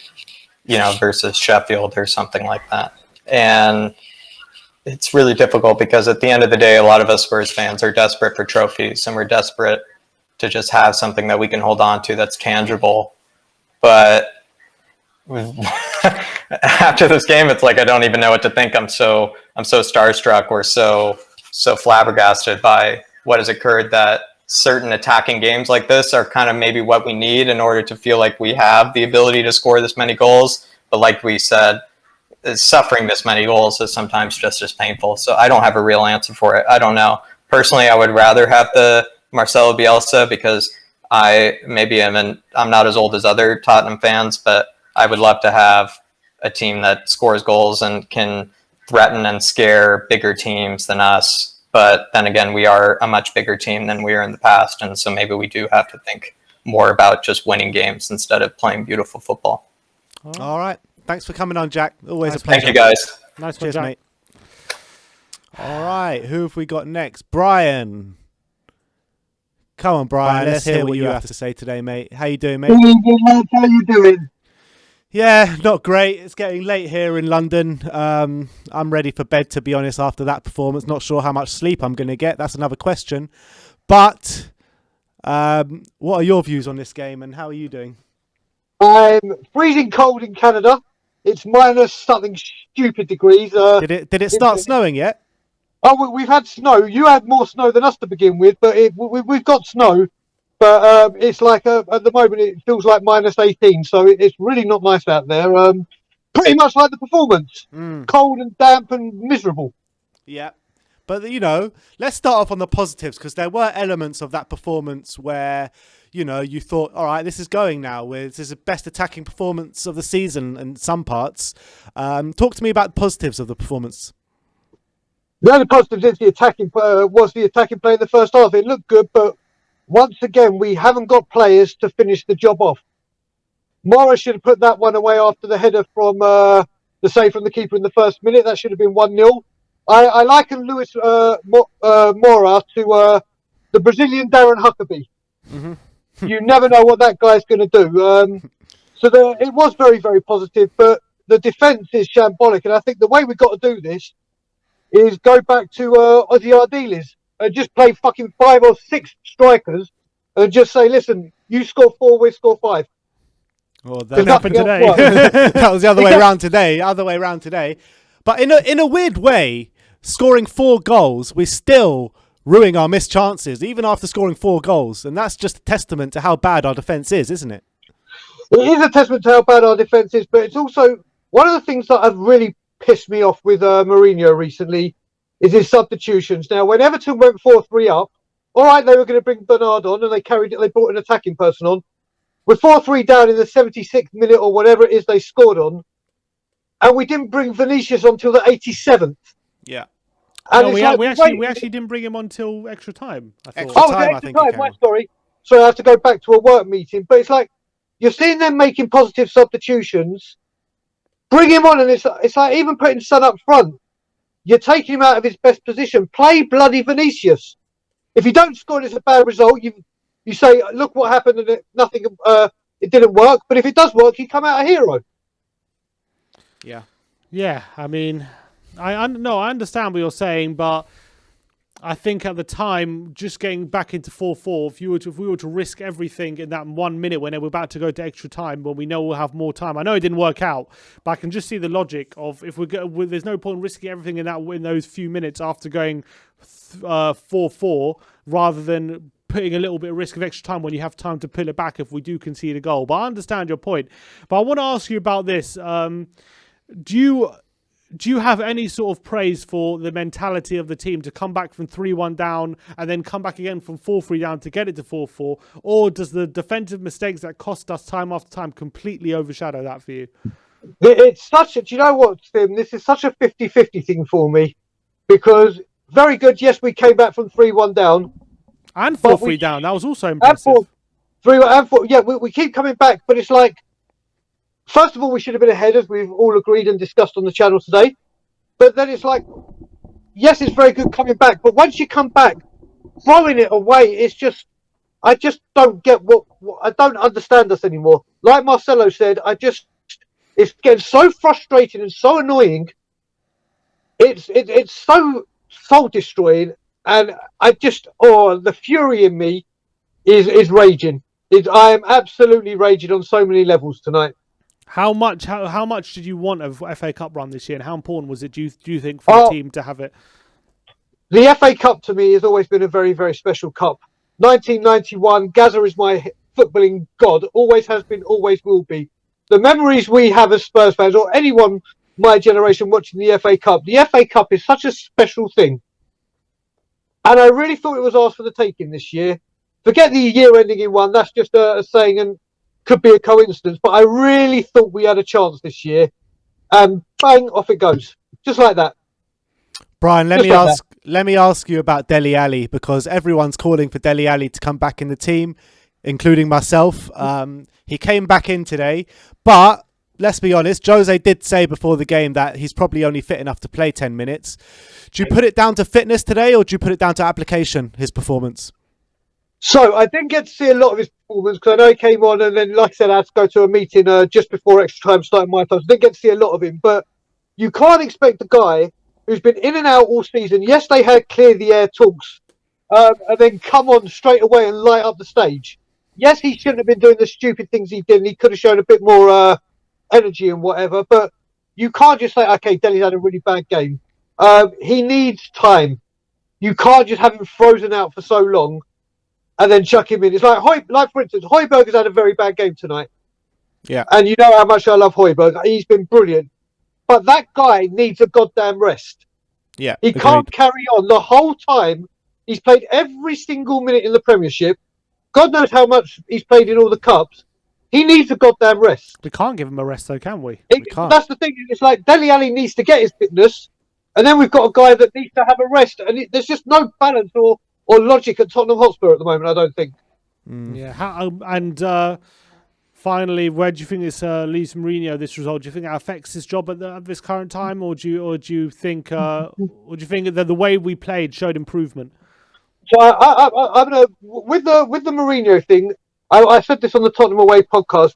versus Sheffield or something like that. And it's really difficult because at the end of the day, a lot of us Spurs fans are desperate for trophies, and we're desperate to just have something that we can hold on to that's tangible. But after this game, it's like I don't even know what to think. I'm so starstruck or so flabbergasted by what has occurred, that certain attacking games like this are kind of maybe what we need in order to feel like we have the ability to score this many goals. But like we said, suffering this many goals is sometimes just as painful. So I don't have a real answer for it. I don't know. Personally, I would rather have the Marcelo Bielsa, because I'm not as old as other Tottenham fans, but I would love to have a team that scores goals and can threaten and scare bigger teams than us. But then again, we are a much bigger team than we were in the past. And so maybe we do have to think more about just winning games instead of playing beautiful football. All right. Thanks for coming on, Jack. Always a pleasure. Thank you, guys. Nice one, Cheers, Jack. mate. All right. Who have we got next? Brian. Come on, Brian. Let's hear what you have to say today, mate. How you doing, mate? How you doing? Yeah, not great. It's getting late here in London. I'm ready for bed, to be honest, after that performance. Not sure how much sleep I'm going to get. That's another question. But what are your views on this game, and how are you doing? I'm freezing cold in Canada. It's minus something stupid degrees. Did it start snowing yet? Oh, we've had snow. You had more snow than us to begin with, but we've got snow. But it's like at the moment it feels like minus 18, so it's really not nice out there. Pretty much like the performance, cold and damp and miserable. Yeah, but let's start off on the positives, because there were elements of that performance where you thought, all right, this is going now. This is the best attacking performance of the season in some parts. Talk to me about the positives of the performance. The only positive is the attacking play in the first half. It looked good, but once again, we haven't got players to finish the job off. Morris should have put that one away after the header from the save from the keeper in the first minute. That should have been 1-0. I liken Luis Moura to the Brazilian Darren Huckabee. Mm-hmm. You never know what that guy's going to do. It was very, very positive, but the defence is shambolic. And I think the way we've got to do this is go back to Ozzy Ardiles and just play fucking 5 or 6 strikers and just say, listen, you score 4, we score 5. Well, that happened today. That was the other way around today. But in a weird way, scoring 4 goals, we're still ruining our missed chances, even after scoring 4 goals. And that's just a testament to how bad our defence is, isn't it? It is a testament to how bad our defence is, but it's also one of the things that have really pissed me off with Mourinho recently is his substitutions. Now, when Everton went 4-3 up, all right, they were going to bring Bernard on, and they brought an attacking person on. With 4-3 down in the 76th minute or whatever it is they scored on, and we didn't bring Vinicius on till the 87th. Yeah. And No, it's we actually didn't bring him on till extra time, I thought. Extra time, the I think extra he time, came right, on. sorry. So I have to go back to a work meeting. But it's like, you're seeing them making positive substitutions. Bring him on, and it's like even putting Son up front. You're taking him out of his best position. Play bloody Vinicius. If you don't score, it's a bad result. You say, look what happened, and it didn't work. But if it does work, you come out a hero. Yeah. Yeah, I mean, I understand what you're saying, but I think at the time, just getting back into 4-4, if we were to risk everything in that 1 minute when we're about to go to extra time, when we know we'll have more time. I know it didn't work out, but I can just see the logic of if there's no point risking everything in those few minutes after going 4-4, rather than putting a little bit of risk of extra time when you have time to pull it back if we do concede a goal. But I understand your point. But I want to ask you about this. Do you have any sort of praise for the mentality of the team to come back from 3-1 down and then come back again from 4-3 down to get it to 4-4? Or does the defensive mistakes that cost us time after time completely overshadow that for you? It's such a, do you know what, Tim? This is such a 50-50 thing for me, because very good, yes, we came back from 3-1 down. And 4-3 down, that was also And impressive. 3-1 and 4, yeah, we keep coming back, but it's like, first of all, we should have been ahead, as we've all agreed and discussed on the channel today. But then it's like, yes, it's very good coming back, but once you come back, throwing it away, it's just, I just don't get what I don't understand us anymore. Like Marcelo said, it's getting so frustrating and so annoying. It's so soul destroying, and the fury in me is raging. I am absolutely raging on so many levels tonight. How much did you want of FA Cup run this year, and how important was it? Do you think for the team to have it? The FA Cup to me has always been a very, very special cup. 1991, Gaza is my footballing god. Always has been, always will be. The memories we have as Spurs fans, or anyone my generation watching the FA Cup is such a special thing. And I really thought it was ours for the taking this year. Forget the year ending in one. That's just a saying and could be a coincidence. But I really thought we had a chance this year. And bang, off it goes. Just like that. Brian, let me ask you about Dele Alli, because everyone's calling for Dele Alli to come back in the team, including myself. He came back in today, but let's be honest, Jose did say before the game that he's probably only fit enough to play 10 minutes. Do you put it down to fitness today, or do you put it down to application, his performance? So I didn't get to see a lot of his performance, because I know he came on and then, like I said, I had to go to a meeting just before extra time started my time. So I didn't get to see a lot of him, but you can't expect the guy who's been in and out all season. Yes, they had clear the air talks, and then come on straight away and light up the stage. Yes, he shouldn't have been doing the stupid things he did, and he could have shown a bit more energy and whatever, but you can't just say, okay, Dele's had a really bad game. He needs time. You can't just have him frozen out for so long and then chuck him in. It's like for instance, Højbjerg has had a very bad game tonight. Yeah. And you know how much I love Højbjerg. He's been brilliant. But that guy needs a goddamn rest. Yeah. He can't carry on the whole time. He's played every single minute in the Premiership. God knows how much he's played in all the cups. He needs a goddamn rest. We can't give him a rest, though, can we? We can't. That's the thing. It's like Dele Alli needs to get his fitness, and then we've got a guy that needs to have a rest. And there's just no balance or logic at Tottenham Hotspur at the moment, I don't think. Yeah. Finally, where do you think this leaves Mourinho? This result, do you think it affects his job at this current time, or do you think that the way we played showed improvement? So I'm gonna with the Mourinho thing. I said this on the Tottenham Away podcast.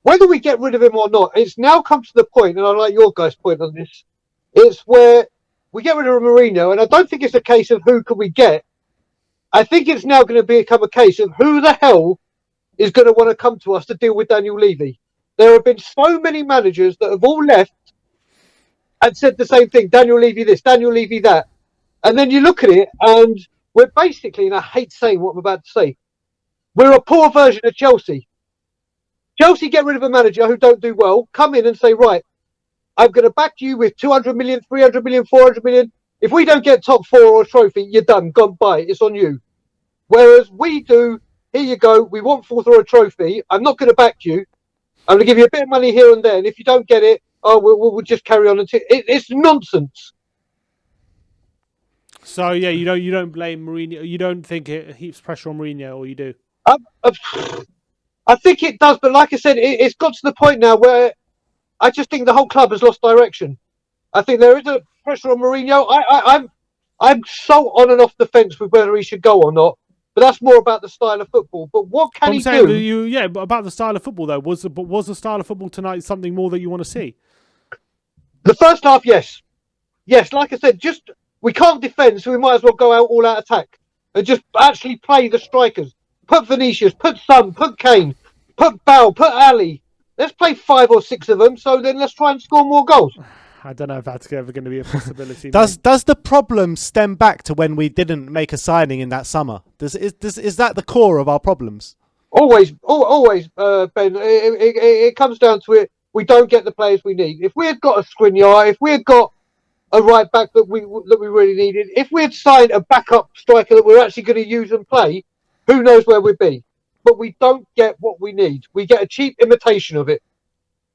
Whether we get rid of him or not, it's now come to the point, and I like your guys' point on this. It's where we get rid of Mourinho, and I don't think it's a case of who can we get. I think it's now going to become a case of who the hell is going to want to come to us to deal with Daniel Levy. There have been so many managers that have all left and said the same thing. Daniel Levy this, Daniel Levy that. And then you look at it and we're basically, and I hate saying what I'm about to say, we're a poor version of Chelsea. Chelsea get rid of a manager who don't do well, come in and say, right, I'm going to back you with 200 million, 300 million, 400 million. If we don't get top four or a trophy, you're done, gone by. It's on you. Whereas we do, here you go, we want fourth or a trophy. I'm not going to back you. I'm going to give you a bit of money here and there. And if you don't get it, we'll just carry on until it's nonsense. So yeah, you don't blame Mourinho. You don't think it heaps pressure on Mourinho, or you do? I think it does, but like I said, it's got to the point now where I just think the whole club has lost direction. I think there is a pressure on Mourinho. I'm so on and off the fence with whether he should go or not. But that's more about the style of football. But what can he do? But about the style of football though, was the style of football tonight something more that you want to see? The first half, yes. Like I said, we can't defend, so we might as well go out all out attack and just actually play the strikers. Put Vinicius, put Son, put Kane, put Bale, put Ali. Let's play 5 or 6 of them. So then let's try and score more goals. I don't know if that's ever going to be a possibility. Does the problem stem back to when we didn't make a signing in that summer? Is that the core of our problems? Always, Ben. It comes down to it. we don't get the players we need. If we had got a Skriniar, if we had got a right back that we really needed, if we had signed a backup striker that we're actually going to use and play, who knows where we'd be. But we don't get what we need. We get a cheap imitation of it.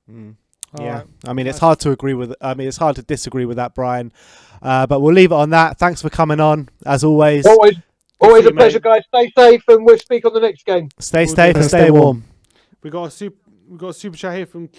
Yeah, Alright. I mean, it's hard to agree with. I mean, it's hard to disagree with that, Brian. But we'll leave it on that. Thanks for coming on, as always. Always see a you, pleasure, mate. guys. Stay safe, and we'll speak on the next game. Stay We'll safe do. and stay warm. We got a super chat here from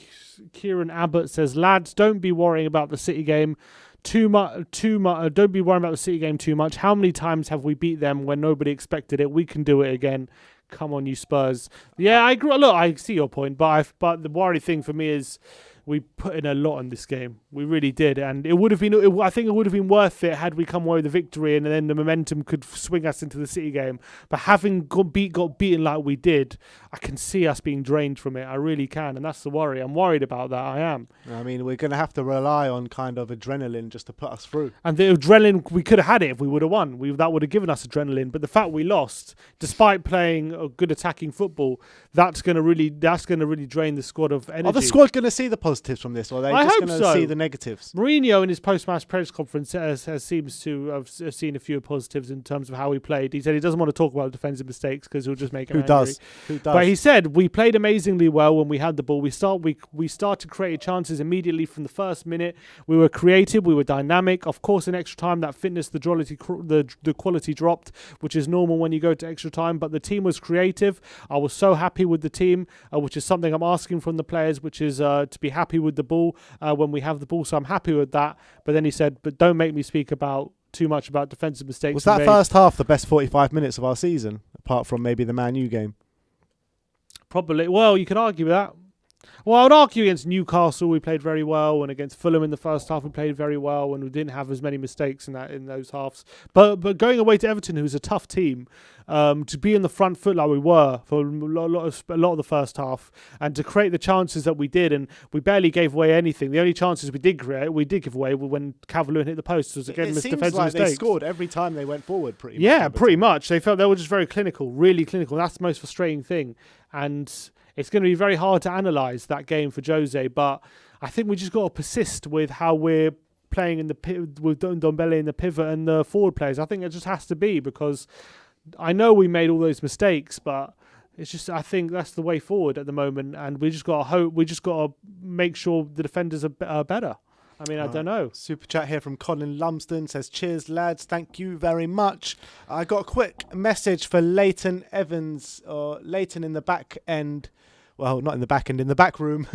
Kieran Abbott. Says, lads, don't be worrying about the City game too much. Don't be worrying about the City game too much. How many times have we beat them when nobody expected it? We can do it again. Come on, you Spurs. Yeah, I agree. Look, I see your point, but the worry thing for me is we put in a lot in this game. We really did, and it would have been. I think it would have been worth it had we come away with the victory, and then the momentum could swing us into the City game. But having got beaten like we did, I can see us being drained from it. I really can, and that's the worry. I'm worried about that. I am. I mean, we're going to have to rely on kind of adrenaline just to put us through. And the adrenaline, we could have had it if we would have won. That would have given us adrenaline. But the fact we lost, despite playing a good attacking football, that's going to really drain the squad of energy. Are the squad going to see the positives from this, or are they I just hope going to so. see the negatives? Mourinho in his post-match press conference seems to have seen a few positives in terms of how he played. He said he doesn't want to talk about defensive mistakes because he'll just make him Who angry. does? Who does? But he said we played amazingly well when we had the ball. We started creating chances immediately from the first minute. We were creative. We were dynamic. Of course, in extra time, that fitness, the quality dropped, which is normal when you go to extra time. But the team was creative. I was so happy with the team, which is something I'm asking from the players, which is to be happy with the ball when we have the ball. So I'm happy with that. But then he said, but don't make me speak too much about defensive mistakes. Was that first half the best 45 minutes of our season, apart from maybe the Man U game? Probably. Well, you could argue that. Well, I would argue against Newcastle we played very well, and against Fulham in the first half we played very well, and we didn't have as many mistakes in those halves. But going away to Everton, who's a tough team, to be in the front foot like we were for a lot of the first half, and to create the chances that we did, and we barely gave away anything. The only chances we did give away were when Calvert-Lewin hit the post. Was again It seems defensive like mistakes. they scored every time they went forward. Pretty much. Yeah, Everton. pretty much. They were just very clinical, really clinical. That's the most frustrating thing, and it's going to be very hard to analyse that game for Jose, but I think we just got to persist with how we're playing with Ndombele in the pivot and the forward players. I think it just has to be, because I know we made all those mistakes, but it's just, I think that's the way forward at the moment, and we just got to hope. We just got to make sure the defenders are better. I mean, I don't know. Super chat here from Colin Lumsden says, cheers, lads. Thank you very much. I got a quick message for Leighton Evans, or Leighton in the back end. Well, not in the back end, in the back room.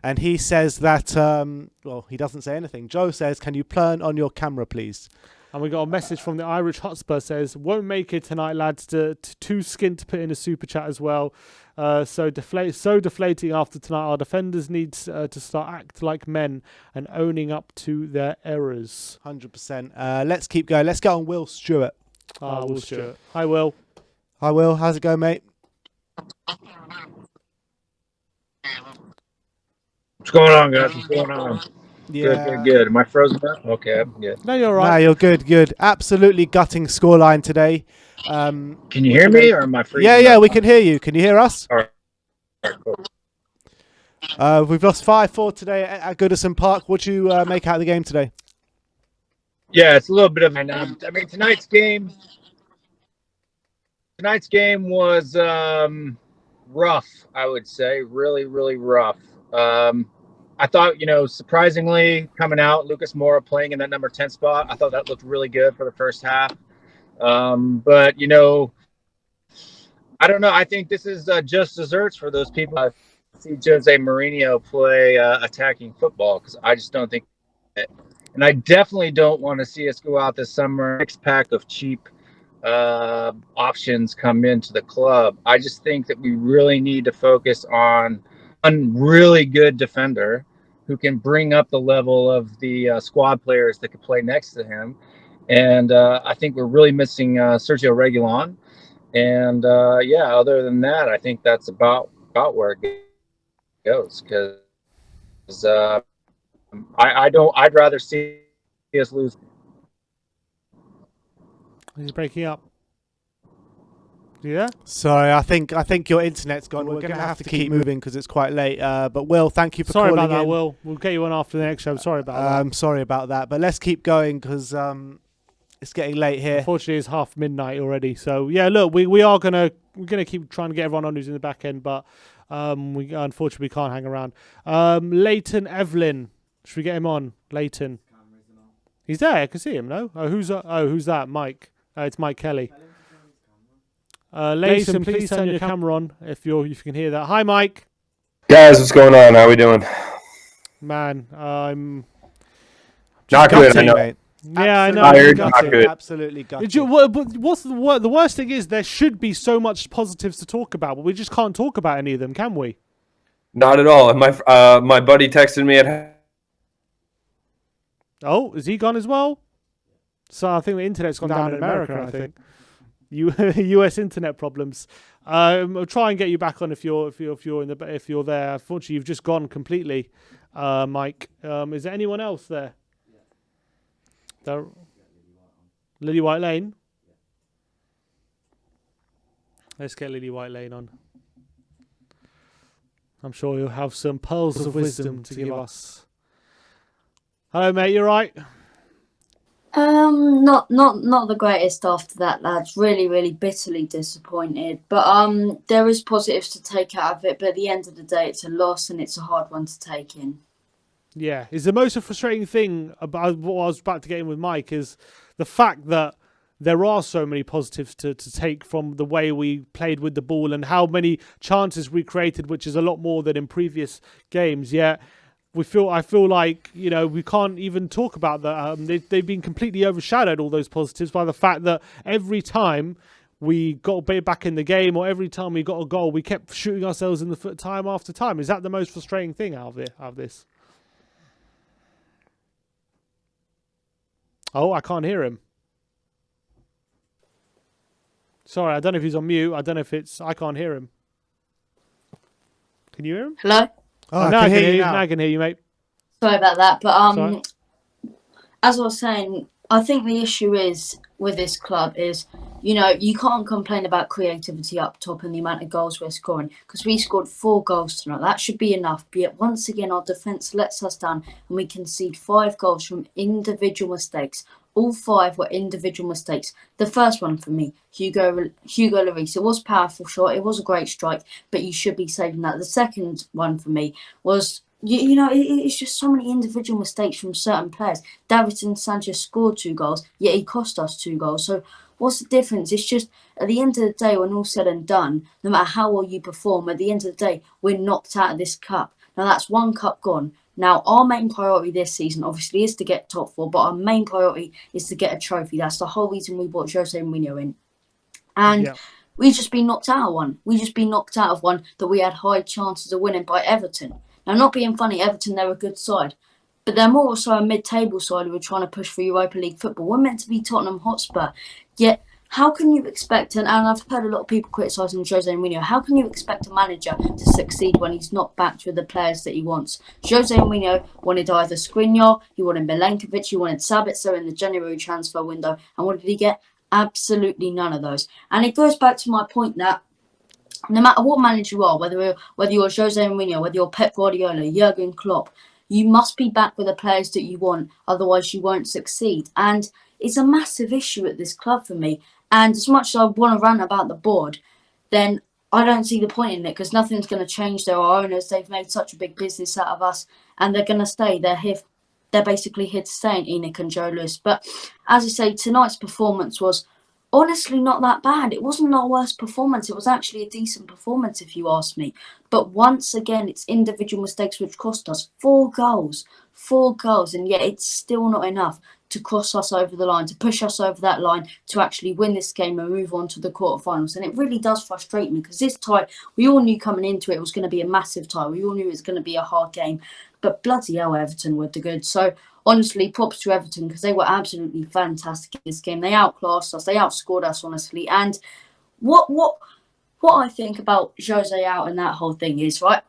And he says that, well, he doesn't say anything. Joe says, can you turn on your camera, please? And we got a message from the Irish Hotspur, says, won't make it tonight, lads. Too skint to put in a super chat as well. So deflating after tonight. Our defenders need to start act like men and owning up to their errors. 100%. Let's keep going. Let's get on Will Stewart. Will Stewart. Hi, Will. Hi, Will. How's it going, mate? What's going on, guys? What's going on? Yeah. Good. Am I frozen up? Okay, I'm good. No, you're Nah, right. you're good. Absolutely gutting scoreline today. Can you hear me, or am I freezing Yeah, up? we can hear you. Can you hear us? All right, cool. We've lost 5-4 today at Goodison Park. What do you make out of the game today? Yeah, it's a little bit of an. I mean, tonight's game was rough. I would say really rough. I thought, surprisingly, coming out, Lucas Moura playing in that number 10 spot, I thought that looked really good for the first half. But I don't know. I think this is just desserts for those people that see Jose Mourinho play attacking football, because I just don't think it. And I definitely don't want to see us go out this summer, 6-pack of cheap options come into the club. I just think that we really need to focus on a really good defender who can bring up the level of the squad players that could play next to him. And I think we're really missing Sergio Reguilon. And other than that, I think that's about where it goes. Because I'd rather see us lose. He's breaking up. Yeah. Sorry, I think your internet's gone. We're going to have to keep moving because it's quite late. But Will, thank you for Sorry calling about that, in. Will. We'll get you on after the next show. Sorry about that. I'm sorry about that, but let's keep going because it's getting late here. Unfortunately, it's half midnight already. So yeah, look, we're gonna keep trying to get everyone on who's in the back end, but we unfortunately can't hang around. Leighton Evelyn, should we get him on? Leighton, he's there. I can see him. No, who's that? Mike. It's Mike Kelly. Leighton, please turn your camera on if you can hear that. Hi, Mike. Guys, what's going on? How we doing? Man, I'm Not good, I Gutting, know. mate. yeah, I know. Tired, Gutted. not good. Absolutely gutted. What's the worst thing is there should be so much positives to talk about, but we just can't talk about any of them, can we? Not at all. My buddy texted me at. Oh, is he gone as well? So I think the internet's gone down in America. I think U.S. internet problems. I'll try and get you back on if you're there. Unfortunately, you've just gone completely, Mike. Is there anyone else there? Lily White Lane. Let's get Lily White Lane on. I'm sure you'll have some pearls of wisdom to give us. Hello, mate. You right? Not the greatest after that, lads. Really bitterly disappointed. But there is positives to take out of it. But at the end of the day, it's a loss and it's a hard one to take in. Yeah, it's the most frustrating thing about what I was about to get in with Mike is the fact that there are so many positives to take from the way we played with the ball and how many chances we created, which is a lot more than in previous games. Yet I feel like, you know, we can't even talk about that. They've been completely overshadowed, all those positives, by the fact that every time we got back in the game or every time we got a goal, we kept shooting ourselves in the foot time after time. Is that the most frustrating thing out of this? Oh, I can't hear him. Sorry, I don't know if he's on mute. I don't know if I can't hear him. Can you hear him? Hello? Oh, now I can hear you Now now. I can hear you, mate. Sorry about that. But Sorry. as I was saying, I think the issue is with this club is, you know, you can't complain about creativity up top and the amount of goals we're scoring because we scored 4 goals tonight. That should be enough. But yet once again, our defence lets us down and we concede 5 goals from individual mistakes. All 5 were individual mistakes. The first one for me, Hugo Lloris. It was a powerful shot. It was a great strike, but you should be saving that. The second one for me was, you know, it's just so many individual mistakes from certain players. Davinson Sanchez scored 2 goals, yet he cost us 2 goals. So what's the difference? It's just at the end of the day, when all's said and done, no matter how well you perform, at the end of the day, we're knocked out of this cup. Now that's 1 cup gone. Now, our main priority this season, obviously, is to get top 4, but our main priority is to get a trophy. That's the whole reason we brought Jose Mourinho in. And we've just been knocked out of one. We've just been knocked out of one that we had high chances of winning by Everton. Now, not being funny, Everton, they're a good side. But they're more so a mid-table side who are trying to push for Europa League football. We're meant to be Tottenham Hotspur. Yet, how can you expect, and I've heard a lot of people criticising Jose Mourinho, how can you expect a manager to succeed when he's not backed with the players that he wants? Jose Mourinho wanted either Skriniar, he wanted Milenkovic, he wanted Sabitzer in the January transfer window, and what did he get? Absolutely none of those. And it goes back to my point that no matter what manager you are, whether you're Jose Mourinho, whether you're Pep Guardiola, Jurgen Klopp, you must be back with the players that you want, otherwise you won't succeed. And it's a massive issue at this club for me. And as much as I want to rant about the board, then I don't see the point in it because nothing's going to change. They're our owners. They've made such a big business out of us and they're going to stay. They're basically here to stay, Enoch and Joe Lewis. But as I say, tonight's performance was honestly not that bad. It wasn't our worst performance. It was actually a decent performance, if you ask me. But once again, it's individual mistakes which cost us 4 goals. 4 goals, and yet it's still not enough to cross us over the line, to push us over that line, to actually win this game and move on to the quarterfinals. And it really does frustrate me because this tie, we all knew coming into it was going to be a massive tie. We all knew it was going to be a hard game. But bloody hell, Everton were the good. So honestly, props to Everton because they were absolutely fantastic in this game. They outclassed us. They outscored us, honestly. And what I think about Jose out and that whole thing is, right,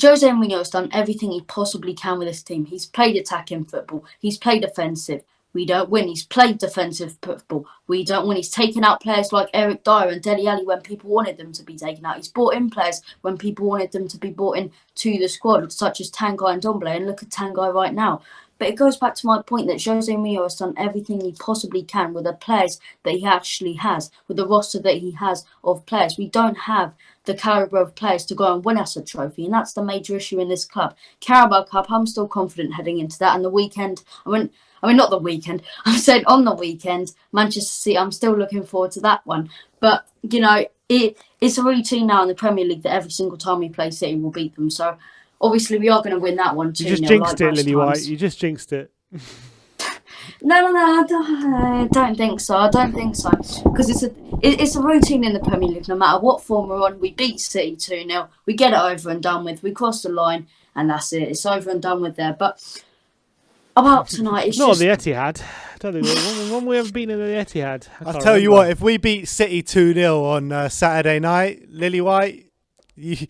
Jose Mourinho has done everything he possibly can with this team. He's played attacking football. He's played offensive. We don't win. He's played defensive football. We don't win. He's taken out players like Eric Dyer and Dele Alli when people wanted them to be taken out. He's brought in players when people wanted them to be brought in to the squad, such as Tanguy and Domblé. And look at Tanguy right now. But it goes back to my point that Jose Mourinho has done everything he possibly can with the players that he actually has, with the roster that he has of players. We don't have the calibre of players to go and win us a trophy, and that's the major issue in this club. Carabao Cup, I'm still confident heading into that, and the weekend, I mean, not the weekend. I'm saying on the weekend, Manchester City. I'm still looking forward to that one. But you know, it's a routine now in the Premier League that every single time we play City, we'll beat them. So obviously, we are going to win that one too. You just jinxed it, Lily White. You just jinxed it. No, I don't think so. I don't think so because it's a routine in the Premier League. No matter what form we're on, we beat City 2-0. We get it over and done with. We cross the line, and that's it. It's over and done with there. But about tonight, it's not just... the Etihad. I don't think when we ever been in the Etihad. I'll tell you what, if we beat City 2-0 on Saturday night, Lily White, you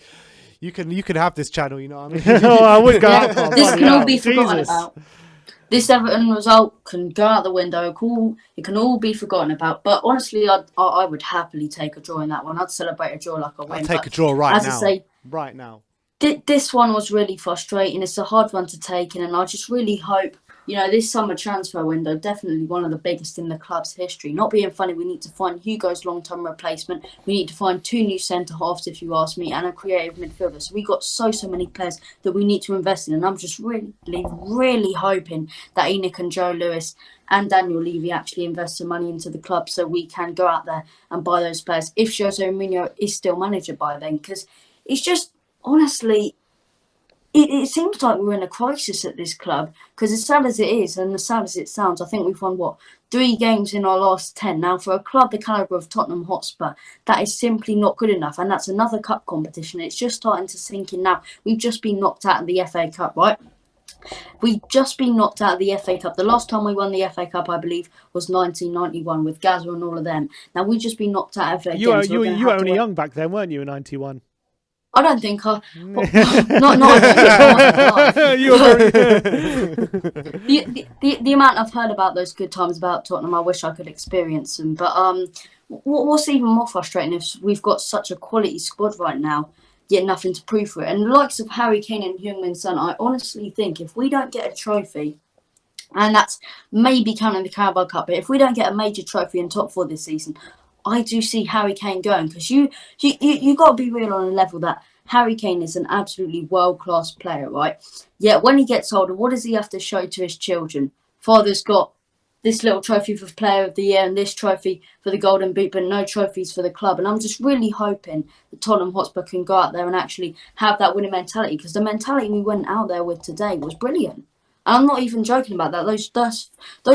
can have this channel, you know what I mean? I would go Yeah, out. this can all be forgotten about. This Everton result can go out the window. It can all be forgotten about. But honestly, I would happily take a draw in that one. I'd celebrate a draw like a win. I'll take a draw right now. As I say, right now. This one was really frustrating. It's a hard one to take in, and I just really hope, you know, this summer transfer window, definitely one of the biggest in the club's history. Not being funny, we need to find Hugo's long-term replacement. We need to find 2 new centre-halves, if you ask me, and a creative midfielder. So we got so many players that we need to invest in, and I'm just really hoping that Enoch and Joe Lewis and Daniel Levy actually invest some money into the club so we can go out there and buy those players if Jose Mourinho is still manager by then, because it's just... Honestly, it seems like we're in a crisis at this club because as sad as it is and as sad as it sounds, I think we've won, 3 games in our last 10. Now, for a club the calibre of Tottenham Hotspur, that is simply not good enough, and that's another cup competition. It's just starting to sink in now. We've just been knocked out of the FA Cup, right? We've just been knocked out of the FA Cup. The last time we won the FA Cup, I believe, was 1991 with Gazza and all of them. Now, we've just been knocked out of it again. You were only young back then, weren't you, in 91? I don't think not You were the amount I've heard about those good times about Tottenham, I wish I could experience them. But what's even more frustrating is we've got such a quality squad right now, yet nothing to prove for it. And the likes of Harry Kane and Heung-min Son, I honestly think if we don't get a trophy, and that's maybe counting the Carabao Cup, but if we don't get a major trophy in top 4 this season, I do see Harry Kane going, because you got to be real on a level that Harry Kane is an absolutely world-class player, right? Yet when he gets older, what does he have to show to his children? Father's got this little trophy for Player of the Year and this trophy for the Golden Boot, but no trophies for the club. And I'm just really hoping that Tottenham Hotspur can go out there and actually have that winning mentality, because the mentality we went out there with today was brilliant. And I'm not even joking about that. Those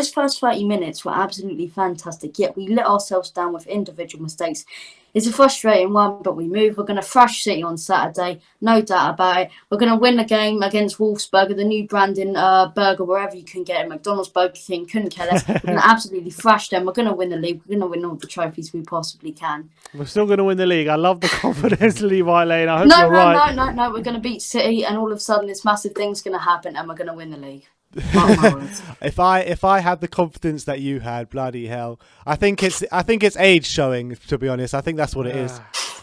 first 30 minutes were absolutely fantastic, yet we let ourselves down with individual mistakes. It's a frustrating one, but we move. We're going to thrash City on Saturday, no doubt about it. We're going to win the game against Wolfsburger, the new branding burger, wherever you can get it. McDonald's, Burger King, couldn't care less. We're going to absolutely thrash them. We're going to win the league. We're going to win all the trophies we possibly can. We're still going to win the league. I love the confidence, Levi Lane. I hope you're right. No. We're going to beat City, and all of a sudden this massive thing's going to happen, and we're going to win the league. If I had the confidence that you had, bloody hell, I think it's age showing. To be honest, I think that's what it is.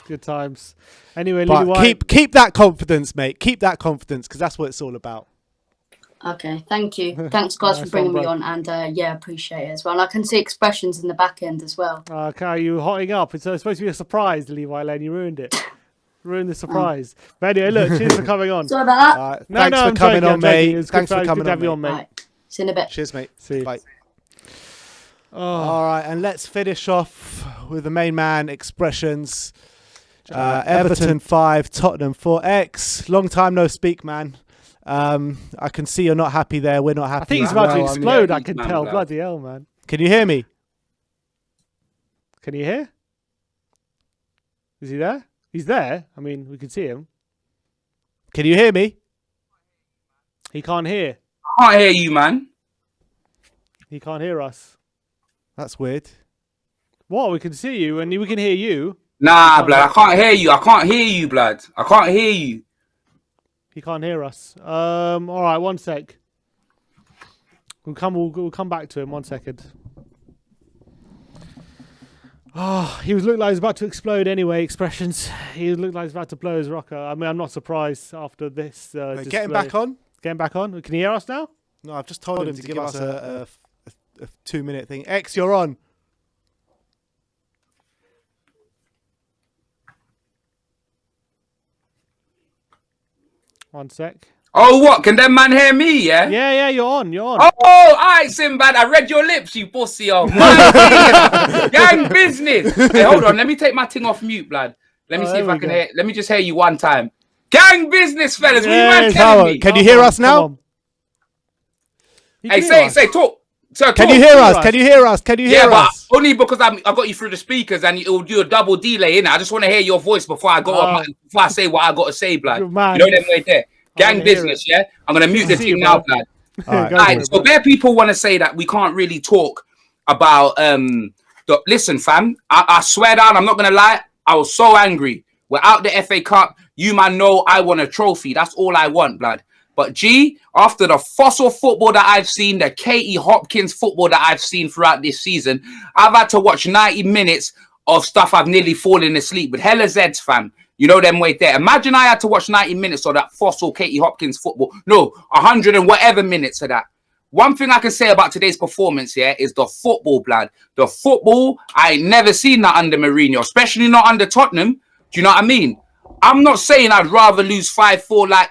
Good times. Anyway, but Lily White, keep that confidence, mate. Keep that confidence, because that's what it's all about. Okay, thank you. Thanks, guys, for bringing me on, and appreciate it as well. And I can see expressions in the back end as well. Okay, you hotting up. It's supposed to be a surprise, Levi Lane. You ruined it. Ruined the surprise. But anyway, look, cheers for coming on. Sorry about that. Thanks for coming on, mate. Thanks for coming on, mate. Right. See you in a bit. Cheers, mate. See you. Bye. All right, and let's finish off with the main man expressions. Everton 5, Tottenham 4. Long time no speak, man. I can see you're not happy there. We're not happy. I think he's about to explode. I can tell. Bloody hell, man. Can you hear me? Can you hear? Is he there? He's there. I mean, we can see him. Can you hear me? He can't hear. I can't hear you, man. He can't hear us. That's weird. What? We can see you and we can hear you. Nah, blood. I can't hear you. I can't hear you, blood. I can't hear you. He can't hear us. All right, one sec. We'll come back to him. 1 second. Oh, he looked like he was about to explode anyway, expressions. He looked like he was about to blow his rocker. I mean, I'm not surprised after this display. Getting back on? Getting back on? Can you hear us now? No, I've just told him to give us a 2-minute thing. X, you're on. One sec. Oh, what? Can them man hear me, yeah? Yeah, you're on. Oh, all right, Sinbad. I read your lips, you pussy. Oh, gang business. Hey, hold on. Let me take my thing off mute, blood. Let me see if I can hear. Let me just hear you one time. Gang business, fellas. What you man telling me? Can you hear us now? Hey, say, talk. Sir, Can you hear us? Can you hear us? Can you hear us? But only because I got you through the speakers and it'll do a double delay in it. I just want to hear your voice before I go before I say what I got to say, blood. You know them right there. Gang business, yeah? I'm going to mute the team now, blood. All right, so there people want to say that we can't really talk about... listen, fam, I swear down, I'm not going to lie, I was so angry. We're out the FA Cup. You man know I want a trophy. That's all I want, blood. But G, after the fossil football that I've seen, the Katie Hopkins football that I've seen throughout this season, I've had to watch 90 minutes of stuff I've nearly fallen asleep with. Hella Zeds, fam. You know them way there. Imagine I had to watch 90 minutes of that fossil Katie Hopkins football. No, 100 and whatever minutes of that. One thing I can say about today's performance here is the football, blood. The football, I ain't never seen that under Mourinho, especially not under Tottenham. Do you know what I mean? I'm not saying I'd rather lose 5-4 like...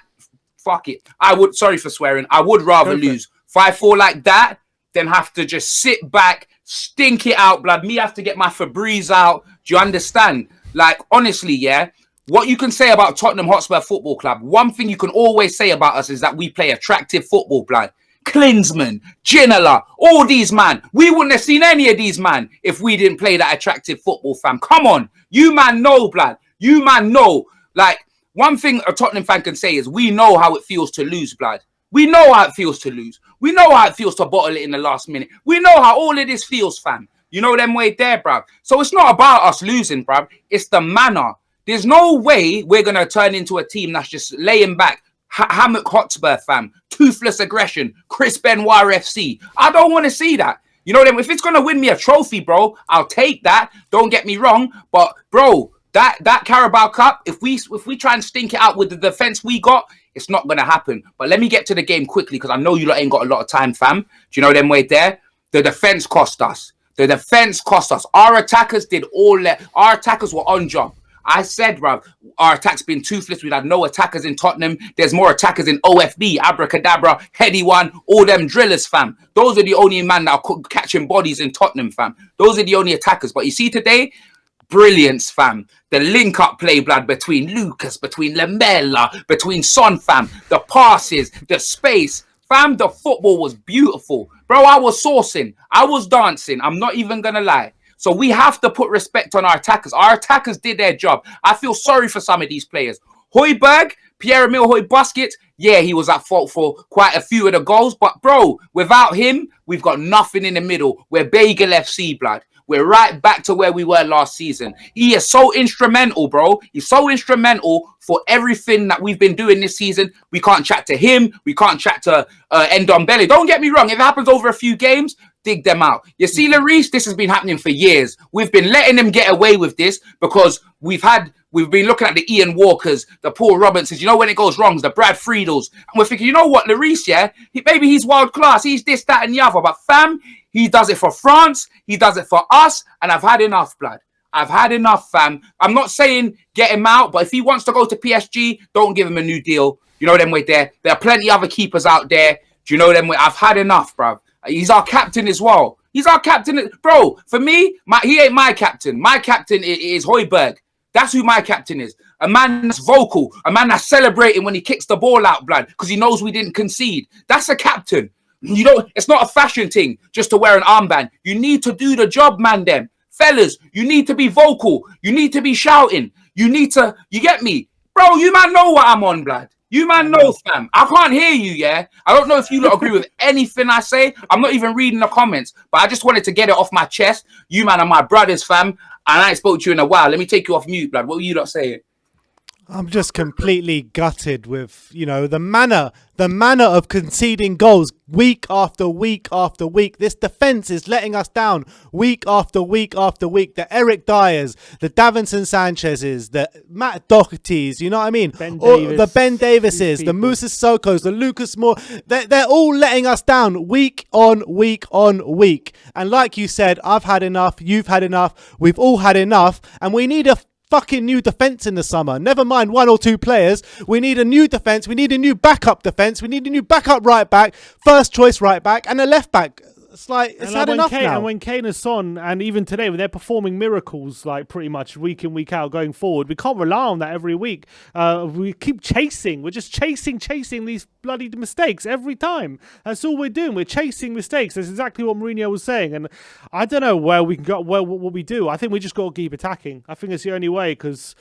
Fuck it. I would, sorry for swearing, I would rather lose 5-4 like that than have to just sit back, stink it out, blood. Me have to get my Febreze out. Do you understand? Like, honestly, yeah, what you can say about Tottenham Hotspur Football Club, one thing you can always say about us is that we play attractive football, blood. Klinsmann, Ginola, all these man. We wouldn't have seen any of these man if we didn't play that attractive football, fam. Come on. You man know, blood. You man know. Like, one thing a Tottenham fan can say is we know how it feels to lose, blood. We know how it feels to lose. We know how it feels to bottle it in the last minute. We know how all of this feels, fam. You know them way there, bruv. So it's not about us losing, bruv. It's the manner. There's no way we're going to turn into a team that's just laying back. Hammock Hotspur, fam. Toothless aggression. Chris Benoit FC. I don't want to see that. You know them. If it's going to win me a trophy, bro, I'll take that. Don't get me wrong. But, bro... That Carabao Cup, if we try and stink it out with the defense we got, it's not going to happen. But let me get to the game quickly because I know you lot ain't got a lot of time, fam. Do you know them way there? The defense cost us. The defense cost us. Our attackers did all that. Our attackers were on job. I said, bruv, our attack's been toothless. We've had no attackers in Tottenham. There's more attackers in OFB, Abracadabra, Heady One, all them drillers, fam. Those are the only men that are catching bodies in Tottenham, fam. Those are the only attackers. But you see today... Brilliance, fam. The link-up play, blood, between Lucas, between Lamella, between Son, fam. The passes, the space. Fam, the football was beautiful. Bro, I was sourcing. I was dancing. I'm not even going to lie. So we have to put respect on our attackers. Our attackers did their job. I feel sorry for some of these players. Højbjerg, Pierre-Emile Højbjerg, yeah, he was at fault for quite a few of the goals. But, bro, without him, we've got nothing in the middle. We're Bagel FC, blood. We're right back to where we were last season. He is so instrumental, bro. He's so instrumental for everything that we've been doing this season. We can't chat to him. We can't chat to Ndombele. Don't get me wrong. If it happens over a few games, dig them out. You see, Lloris, this has been happening for years. We've been letting them get away with this because we've been looking at the Ian Walkers, the Paul Robinsons. You know when it goes wrong, the Brad Friedels. And we're thinking, you know what, Lloris, yeah, maybe he's world class. He's this, that, and the other. But fam, he does it for France. He does it for us. And I've had enough, blood. I've had enough, fam. I'm not saying get him out, but if he wants to go to PSG, don't give him a new deal. You know them way there. There are plenty other keepers out there. Do you know them way? I've had enough, bruv. He's our captain as well. He's our captain. Bro, for me, he ain't my captain. My captain is Højbjerg. That's who my captain is. A man that's vocal. A man that's celebrating when he kicks the ball out, blood, because he knows we didn't concede. That's a captain. You know, it's not a fashion thing just to wear an armband. You need to do the job, man, them. Fellas, you need to be vocal. You need to be shouting. You get me? Bro, you man know what I'm on, blood. You man know, fam. I can't hear you, yeah? I don't know if you lot agree with anything I say. I'm not even reading the comments, but I just wanted to get it off my chest. You man are my brothers, fam, and I ain't spoke to you in a while. Let me take you off mute, blood. What were you lot saying? I'm just completely gutted with, the manner of conceding goals week after week after week. This defence is letting us down week after week after week. The Eric Dyers, the Davinson Sanchez's, the Matt Doherty's, you know what I mean? The Ben Davises, the Musa Sokos, the Lucas Moore. They're all letting us down week on week on week. And like you said, I've had enough, you've had enough, we've all had enough, and we need a fucking new defence in the summer. Never mind 1 or 2 players. We need a new defence. We need a new backup defence. We need a new backup right back, first choice right back, and a left back. It's like, it's had enough now. And when Kane and Son, and even today, when they're performing miracles, like pretty much week in, week out going forward, we can't rely on that every week. We keep chasing. We're just chasing these bloody mistakes every time. That's all we're doing. We're chasing mistakes. That's exactly what Mourinho was saying. And I don't know where we can go, what we do. I think we just got to keep attacking. I think it's the only way because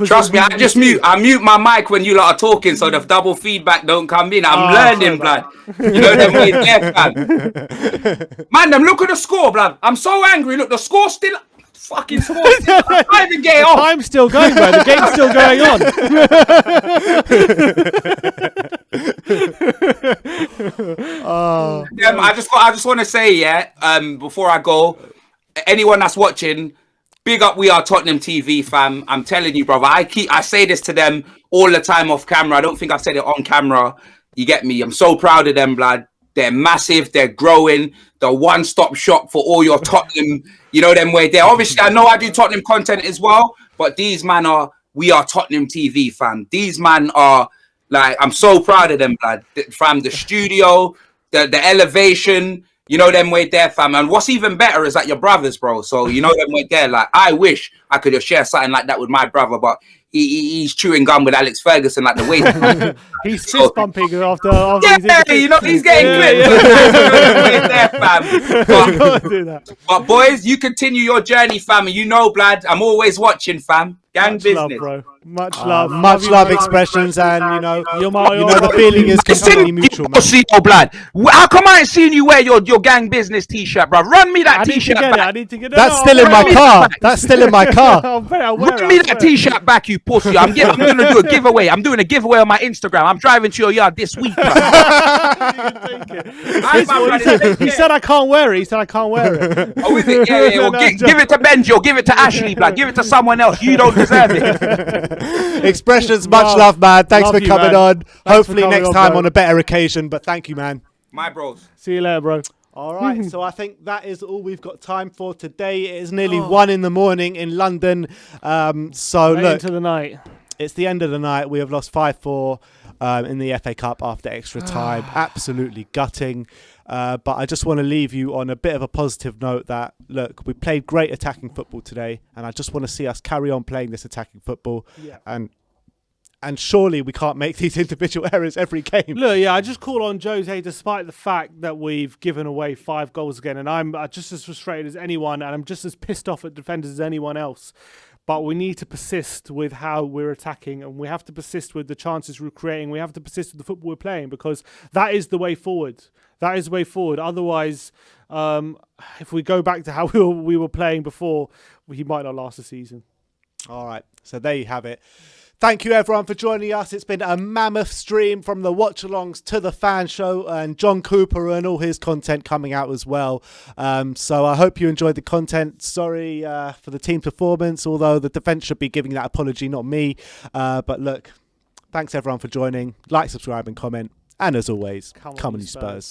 trust me, I mute my mic when you lot are talking so the double feedback don't come in. I'm learning, blood. You know them way there, fam. Man, them look at the score, blood. I'm so angry. Look, the score's still fucking score. I can't even get it off. The time's still going, bro. The game's still going on. I just want to say, before I go, anyone that's watching, big up We Are Tottenham TV, fam. I'm telling you, brother. I say this to them all the time off camera. I don't think I've said it on camera. You get me? I'm so proud of them, blood. They're massive. They're growing. The one-stop shop for all your Tottenham, you know them way there. Obviously, I know I do Tottenham content as well, but these man are We Are Tottenham TV, fam. These man are like, I'm so proud of them, blood. Fam, the studio, the elevation, you know them way there, fam. And what's even better is that your brothers, bro. So you know them way there. Like, I wish I could have shared something like that with my brother, but he's chewing gum with Alex Ferguson like the way he's fist bumping after you know he's getting clipped. But boys, you continue your journey, fam. And you know, blood, I'm always watching, fam. Gang much business, love, bro. Much love, much love expressions, and the feeling is completely mutual. See your blood. How come I ain't seen you wear your gang business t-shirt, bro? Run me that t-shirt back. I need to get it. That's still in my car. That's still in my car. Run me that t-shirt back, you pussy. I'm going to do a giveaway. I'm doing a giveaway on my Instagram. I'm driving to your yard this week, bro. He said I can't wear it. He said I can't wear it. Oh, is it? Yeah. Well, give it to Benji or give it to Ashley, blood. Give it to someone else. You don't deserve it. Expressions, much love, man. Thanks for coming on. Hopefully next time on a better occasion, but thank you, man. My bros. See you later, bro. All right, so I think that is all we've got time for today. It is nearly 1 in the morning in London. So look, into the night. It's the end of the night. We have lost 5-4 in the FA Cup after extra time. Absolutely gutting. But I just want to leave you on a bit of a positive note that, look, we played great attacking football today, and I just want to see us carry on playing this attacking football. Yeah. And surely we can't make these individual errors every game. Look, yeah, I just call on Jose, despite the fact that we've given away 5 goals again, and I'm just as frustrated as anyone, and I'm just as pissed off at defenders as anyone else. But we need to persist with how we're attacking, and we have to persist with the chances we're creating. We have to persist with the football we're playing, because that is the way forward. That is the way forward. Otherwise, if we go back to how we were playing before, he might not last the season. All right, so there you have it. Thank you, everyone, for joining us. It's been a mammoth stream from the watch-alongs to the fan show, and John Cooper and all his content coming out as well. So I hope you enjoyed the content. Sorry for the team performance, although the defence should be giving that apology, not me. But look, thanks, everyone, for joining. Like, subscribe, and comment. And as always, come on, you Spurs.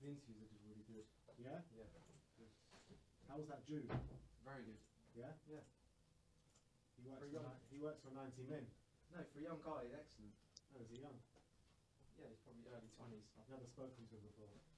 interviews are just really good. Yeah? Yeah. How was that Jude? Very good. Yeah? Yeah. He works for 90 men. No, for a young guy, he's excellent. Oh, is he young? Yeah, he's probably early 20s. I've never spoken to him before.